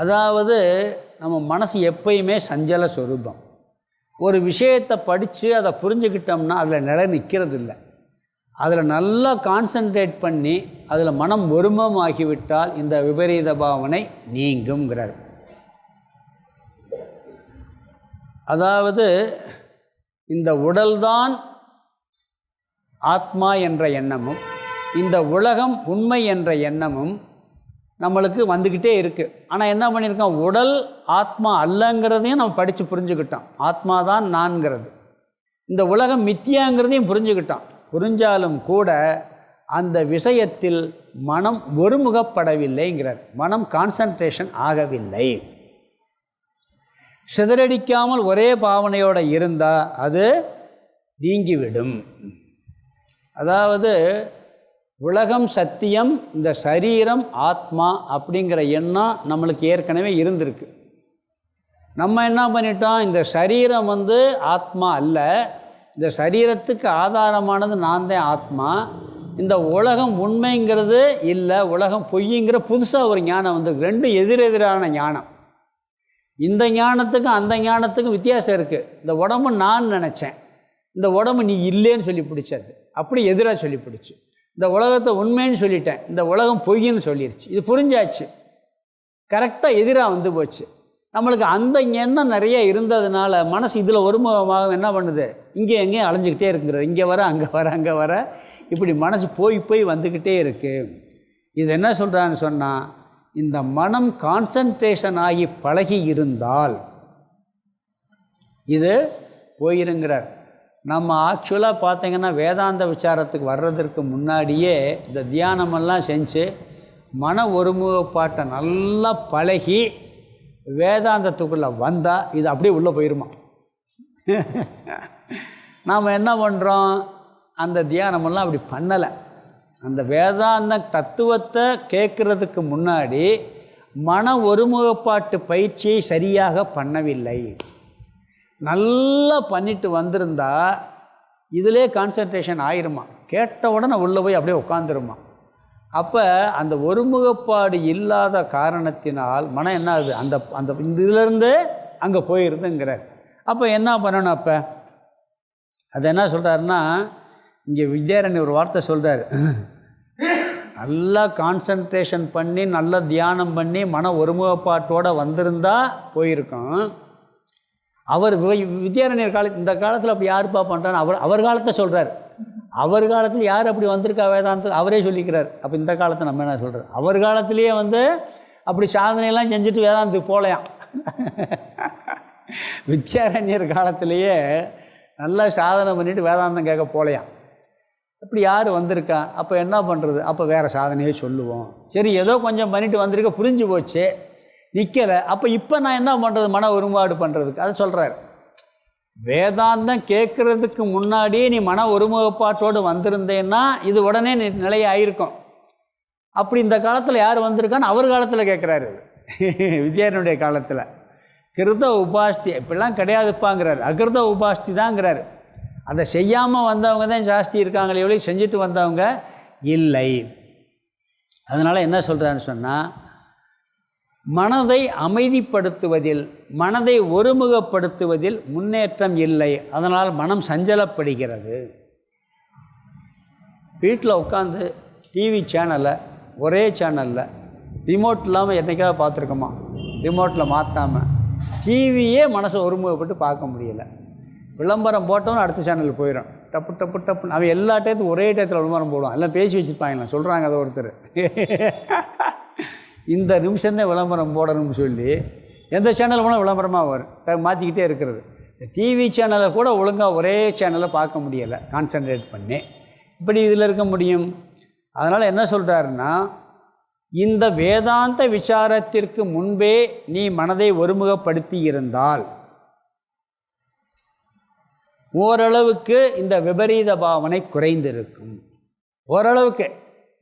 அதாவது நம்ம மனசு எப்பயுமே சஞ்சல சொரூபம். ஒரு விஷயத்தை படித்து அதை புரிஞ்சுக்கிட்டோம்னா அதில் நிலை நிற்கிறது இல்லை. அதில் நல்லா கான்சன்ட்ரேட் பண்ணி அதில் மனம் ஒருமமாகிவிட்டால் இந்த விபரீத பாவனை நீங்குங்கிறார். அதாவது இந்த உடல்தான் ஆத்மா என்ற எண்ணமும் இந்த உலகம் உண்மை என்ற எண்ணமும் நம்மளுக்கு வந்துக்கிட்டே இருக்குது. ஆனால் என்ன பண்ணியிருக்கோம், உடல் ஆத்மா அல்லங்கிறதையும் நம்ம படித்து புரிஞ்சுக்கிட்டோம். ஆத்மா தான் நான்கிறது, இந்த உலகம் மித்தியாங்கிறதையும் புரிஞ்சுக்கிட்டோம். புரிஞ்சாலும் கூட அந்த விஷயத்தில் மனம் ஒருமுகப்படவில்லைங்கிறார். மனம் கான்சன்ட்ரேஷன் ஆகவில்லை. சிதறடிக்காமல் ஒரே பாவனையோடு இருந்தால் அது நீங்கிவிடும். அதாவது உலகம் சத்தியம், இந்த சரீரம் ஆத்மா அப்படிங்கிற எண்ணம் நம்மளுக்கு ஏற்கனவே இருந்திருக்கு. நம்ம என்ன பண்ணிட்டோம், இந்த சரீரம் ஆத்மா அல்ல, இந்த சரீரத்துக்கு ஆதாரமானது நான் தான் ஆத்மா, இந்த உலகம் உண்மைங்கிறது இல்லை, உலகம் பொய்ங்கிற புதுசாக ஒரு ஞானம் வந்திருக்கு. ரெண்டு எதிரெதிரான ஞானம். இந்த ஞானத்துக்கும் அந்த ஞானத்துக்கும் வித்தியாசம் இருக்குது. இந்த உடம்பு நான் நினச்சேன், இந்த உடம்பு நீ இல்லைன்னு சொல்லி பிடிச்சது, அப்படி எதிராக சொல்லி பிடிச்சி. இந்த உலகத்தை உண்மைன்னு சொல்லிட்டேன், இந்த உலகம் பொய்ன்னு சொல்லிடுச்சு. இது புரிஞ்சாச்சு, கரெக்டாக எதிராக வந்து போச்சு. நம்மளுக்கு அந்த எண்ணம் நிறைய இருந்ததுனால மனசு இதில் ஒருமுகமாக என்ன பண்ணுது, இங்கே எங்கேயும் அலைஞ்சிக்கிட்டே இருக்குங்கிறது. இங்கே வர அங்கே வர அங்கே வர இப்படி மனசு போய் போய் வந்துக்கிட்டே இருக்குது. இது என்ன சொல்கிறான்னு சொன்னால், இந்த மனம் கான்சன்ட்ரேஷன் ஆகி பழகி இருந்தால் இது போயிருங்கிறார். நம்ம ஆக்சுவலாக பார்த்திங்கன்னா வேதாந்த விசாரத்துக்கு வர்றதற்கு முன்னாடியே இந்த தியானமெல்லாம் செஞ்சு மன ஒருமுகப்பாட்டை நல்லா பழகி வேதாந்தத்துக்குள்ளே வந்தால் இது அப்படியே உள்ளே போயிருமா. நாம் என்ன பண்ணுறோம், அந்த தியானமெல்லாம் அப்படி பண்ணலை. அந்த வேதாந்த தத்துவத்தை கேட்குறதுக்கு முன்னாடி மன ஒருமுகப்பாட்டு பயிற்சியை சரியாக பண்ணவில்லை. நல்லா பண்ணிட்டு வந்திருந்தா இதிலே கான்சன்ட்ரேஷன் ஆயிருமா, கேட்ட உடனே உள்ளே போய் அப்படியே உட்காந்துருமா. அப்போ அந்த ஒருமுகப்பாடு இல்லாத காரணத்தினால் மனம் என்ன ஆகுது, அந்த அந்த இதிலேருந்து அங்கே போயிருதுங்கிறார். அப்போ என்ன பண்ணணும், அப்போ அது என்ன சொல்கிறாருன்னா, இங்கே வித்யாரண்யர் ஒரு வார்த்தை சொல்கிறார், நல்லா கான்சன்ட்ரேஷன் பண்ணி நல்லா தியானம் பண்ணி மன ஒருமுகப்பாட்டோடு வந்திருந்தால் போயிருக்கோம். அவர் வித்யாரண்யர் இந்த காலத்தில் அப்படி யாருப்பா பண்ணுறான்னு அவர் காலத்தை சொல்கிறார். அவர் காலத்தில் யார் அப்படி வந்திருக்கா வேதாந்தம் அவரே சொல்லிக்கிறார். அப்போ இந்த காலத்தை நம்ம என்ன சொல்கிறார்? அவர் காலத்திலேயே அப்படி சாதனையெல்லாம் செஞ்சுட்டு வேதாந்தத்துக்கு போகலையாம். வித்யாரண்யர் காலத்திலேயே நல்லா சாதனை பண்ணிவிட்டு வேதாந்தம் கேட்க போகலையாம். அப்படி யார் வந்திருக்கா? அப்போ என்ன பண்ணுறது? அப்போ வேறு சாதனையே சொல்லுவோம். சரி, ஏதோ கொஞ்சம் பண்ணிட்டு வந்திருக்க, புரிஞ்சு போச்சு, நிற்கலை. இப்போ நான் என்ன பண்ணுறது? மன ஒருமைப்பாடு பண்ணுறதுக்கு அதை சொல்கிறார். வேதாந்தம் கேட்குறதுக்கு முன்னாடியே நீ மன ஒருமுகப்பாட்டோடு வந்திருந்தேன்னா இது உடனே நிலையாயிருக்கும். அப்படி இந்த காலத்தில் யார் வந்திருக்கான்னு அவர் காலத்தில் கேட்குறாரு. வித்யாரண்யருடைய காலத்தில் கிருத உபாஸ்தி இப்படிலாம் கிடையாதுப்பாங்கிறார். அகிருத உபாஸ்தி தாங்கிறார். அதை செய்யாமல் வந்தவங்க தான் ஜாஸ்தி இருக்காங்களே எவ்வளோ செஞ்சுட்டு வந்தவங்க இல்லை. அதனால் என்ன சொல்கிறான்னு சொன்னால், மனதை அமைதிப்படுத்துவதில், மனதை ஒருமுகப்படுத்துவதில் முன்னேற்றம் இல்லை. அதனால் மனம் சஞ்சலப்படுகிறது. வீட்டில் உட்காந்து டிவி சேனலை ஒரே சேனலில் ரிமோட் இல்லாமல் என்றைக்காவது பார்த்துருக்கோமா? ரிமோட்டில் மாற்றாமல் டிவியே மனசை ஒருமுகப்பட்டு பார்க்க முடியலை. விளம்பரம் போட்டோன்னு அடுத்த சேனலுக்கு போயிடும். டப்பு டப்பு டப்புன்னு அவன் எல்லா டயத்துக்கும் ஒரே டயத்தில் விளம்பரம் போடுவான். எல்லாம் பேசி வச்சுருப்பாங்களா, சொல்கிறாங்க அதை ஒருத்தர். இந்த நிமிஷம்தான் விளம்பரம் போடணும்னு சொல்லி எந்த சேனல் போனால் விளம்பரமாக வரும். மாற்றிக்கிட்டே இருக்கிறது. டிவி சேனலை கூட ஒழுங்காக ஒரே சேனலை பார்க்க முடியலை, கான்சன்ட்ரேட் பண்ணி. இப்படி இதில் இருக்க முடியும். அதனால் என்ன சொல்கிறாருன்னா, இந்த வேதாந்த விசாரத்திற்கு முன்பே நீ மனதை ஒருமுகப்படுத்தி இருந்தால் ஓரளவுக்கு இந்த விபரீத பாவனை குறைந்திருக்கும். ஓரளவுக்கு,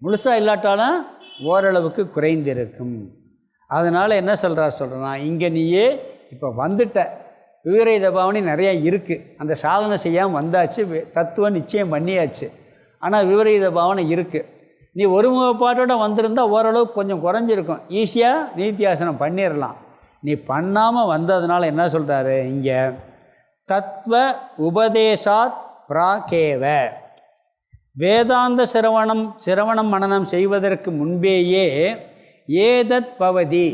முழுசாக இல்லாட்டாலும் ஓரளவுக்கு குறைந்திருக்கும். அதனால் என்ன சொல்கிறேன்னா, இங்கே நீயே இப்போ வந்துட்ட, விபரீத பாவனை நிறையா இருக்குது. அந்த சாதனை செய்யாமல் வந்தாச்சு, தத்துவம் நிச்சயம் பண்ணியாச்சு. ஆனால் விபரீத பாவனை இருக்குது. நீ ஒருமுகப்பாட்டோட வந்திருந்தால் ஓரளவுக்கு கொஞ்சம் குறைஞ்சிருக்கும், ஈஸியாக நிதித்தியாசனம் பண்ணிடலாம். நீ பண்ணாமல் வந்ததுனால என்ன சொல்கிறாரு இங்கே, தத்துவ உபதேசாத் பிராகேவ, வேதாந்த சிரவணம் மனனம் செய்வதற்கு முன்பேயே ஏதத் பவதி,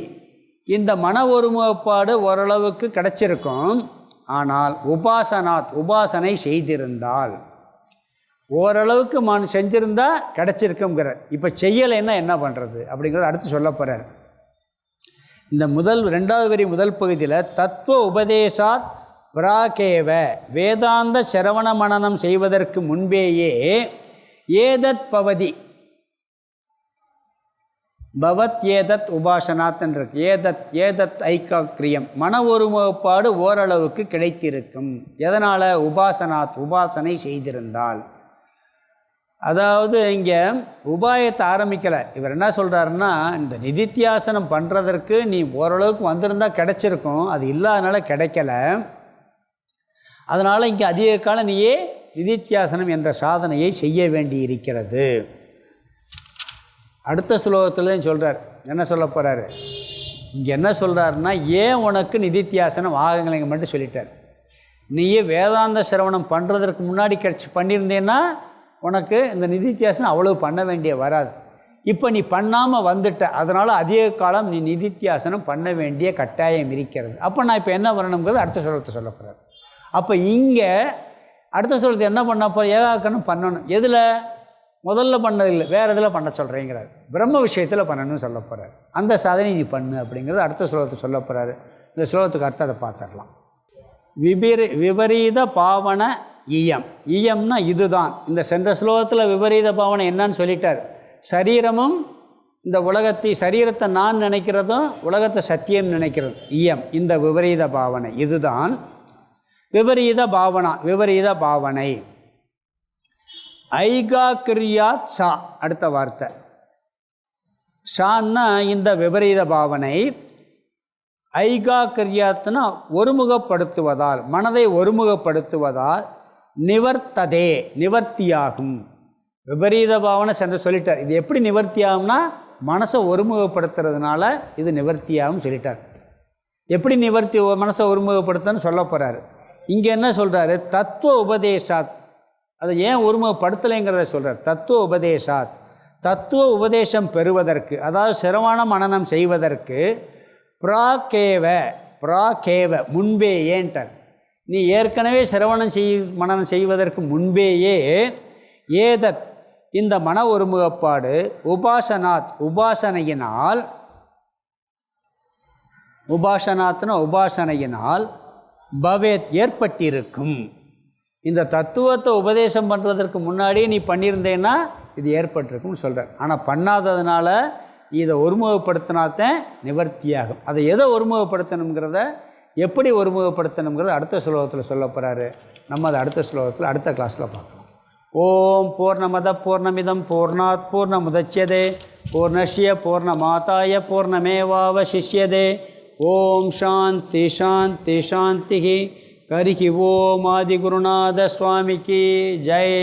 இந்த மன ஒருமுகப்பாடு ஓரளவுக்கு கிடச்சிருக்கும். ஆனால் உபாசனை செய்திருந்தால், ஓரளவுக்கு செஞ்சுருந்தா கிடச்சிருக்குங்கிற. இப்போ செய்யலைன்னா என்ன பண்ணுறது அப்படிங்கிறத அடுத்து சொல்ல போகிறார். இந்த 2வது வரி முதல் பகுதியில் தத்துவ உபதேசாத் பிராகேவ, வேதாந்த சிரவண மனனம் செய்வதற்கு முன்பேயே ஏதத் பவதி, பவத் ஏதத் உபாசனாத் இருக்கு. ஏதத் ஐக்காக்கிரியம், மன ஒருமுகப்பாடு ஓரளவுக்கு கிடைத்திருக்கும். எதனால்? உபாசனை செய்திருந்தால். அதாவது இங்கே உபாயத்தை ஆரம்பிக்கலை. இவர் என்ன சொல்கிறாருன்னா, இந்த நிதித்தியாசனம் பண்ணுறதற்கு நீ ஓரளவுக்கு வந்திருந்தால் கிடச்சிருக்கும், அது இல்லாதனால கிடைக்கல. அதனால் இங்கே அதிக காலம் நீயே நிதித்தியாசனம் என்ற சாதனையை செய்ய வேண்டி இருக்கிறது. அடுத்த ஸ்லோகத்தில் தான் சொல்கிறார். என்ன சொல்ல போகிறாரு இங்கே? என்ன சொல்கிறாருன்னா, ஏன் உனக்கு நிதித்தியாசனம் ஆகலைங்க மட்டும் சொல்லிட்டார். நீயே வேதாந்த சிரவணம் பண்ணுறதற்கு முன்னாடி பண்ணியிருந்தேன்னா உனக்கு இந்த நிதித்தியாசனம் அவ்வளவு பண்ண வேண்டிய வராது. இப்போ நீ பண்ணாமல் வந்துட்ட, அதனால் அதிக காலம் நீ நிதித்தியாசனம் பண்ண வேண்டிய கட்டாயம் இருக்கிறது. அப்போ நான் இப்போ என்ன பண்ணணுங்கிறது அடுத்த ஸ்லோகத்தை சொல்ல போகிறார். அப்போ இங்கே அடுத்த ஸ்லோகத்தை என்ன பண்ண போகிற? ஏகாக்கரணம் பண்ணணும். எதில்? முதல்ல பண்ணதில்லை, வேறு இதில் பண்ண சொல்கிறேங்கிறார். பிரம்ம விஷயத்தில் பண்ணணும்னு சொல்ல போகிறார். அந்த சாதனை நீ பண்ணு அப்படிங்கிறது அடுத்த ஸ்லோகத்தை சொல்ல போகிறாரு. இந்த ஸ்லோகத்துக்கு அர்த்தத்தை பார்த்துடலாம். விபரீத பாவன ஈயம்னா இதுதான். இந்த சென்ற ஸ்லோகத்தில் விபரீத பாவனை என்னன்னு சொல்லிட்டார். சரீரமும் இந்த சரீரத்தை நான் நினைக்கிறதும் உலகத்தை சத்தியம் நினைக்கிறது ஈயம். இந்த விபரீத பாவனை இதுதான் விபரீத பாவனை. ஐகாக்கிரியாத் சா, அடுத்த வார்த்தை ஷான்னா இந்த விபரீத பாவனை. ஐகாக்கிரியாத்னா ஒருமுகப்படுத்துவதால், மனதை ஒருமுகப்படுத்துவதால் நிவர்த்ததே, நிவர்த்தியாகும். விபரீத பாவனை சென்று சொல்லிட்டார். இது எப்படி நிவர்த்தியாகும்னா, மனசை ஒருமுகப்படுத்துறதுனால இது நிவர்த்தியாகும் சொல்லிட்டார். எப்படி மனசை ஒருமுகப்படுத்தன்னு சொல்ல போகிறாரு. இங்கே என்ன சொல்கிறாரு? தத்துவ உபதேசாத், அதை ஏன் ஒருமுகப்படுத்தலைங்கிறத சொல்கிறார். தத்துவ உபதேசம் பெறுவதற்கு, அதாவது சிரவண மனனம் செய்வதற்கு பிராகேவ முன்பே ஏன்ட்டார். நீ ஏற்கனவே சிரவணம் மனனம் செய்வதற்கு முன்பேயே ஏதத் இந்த மன ஒருமுகப்பாடு உபாசனாத் உபாசனையினால் பவேத் ஏற்பட்டிருக்கும். இந்த தத்துவத்தை உபதேசம் பண்ணுறதற்கு முன்னாடியே நீ பண்ணியிருந்தேன்னா இது ஏற்பட்டிருக்கும்னு சொல்கிறார். ஆனால் பண்ணாததுனால இதை ஒருமுகப்படுத்தினாத்தான் நிவர்த்தியாகும். அதை எதை ஒருமுகப்படுத்தணுங்கிறத, எப்படி ஒருமுகப்படுத்தணுங்கிறத அடுத்த ஸ்லோகத்தில் சொல்ல போகிறாரு. நம்ம அதை அடுத்த ஸ்லோகத்தில் அடுத்த கிளாஸில் பார்க்கலாம். ஓம் பூர்ணமத பூர்ணமிதம் பூர்ணாத் பூர்ணமுதச்யதே பூர்ணஸ்ய பூர்ணமாதாய பூர்ணமேவாவசிஷ்யதே. ஓம் சாந்தி சாந்தி சாந்தி. ஹரிஹி ஓம் ஆதிகுருநாத சுவாமிக்கு ஜெய்.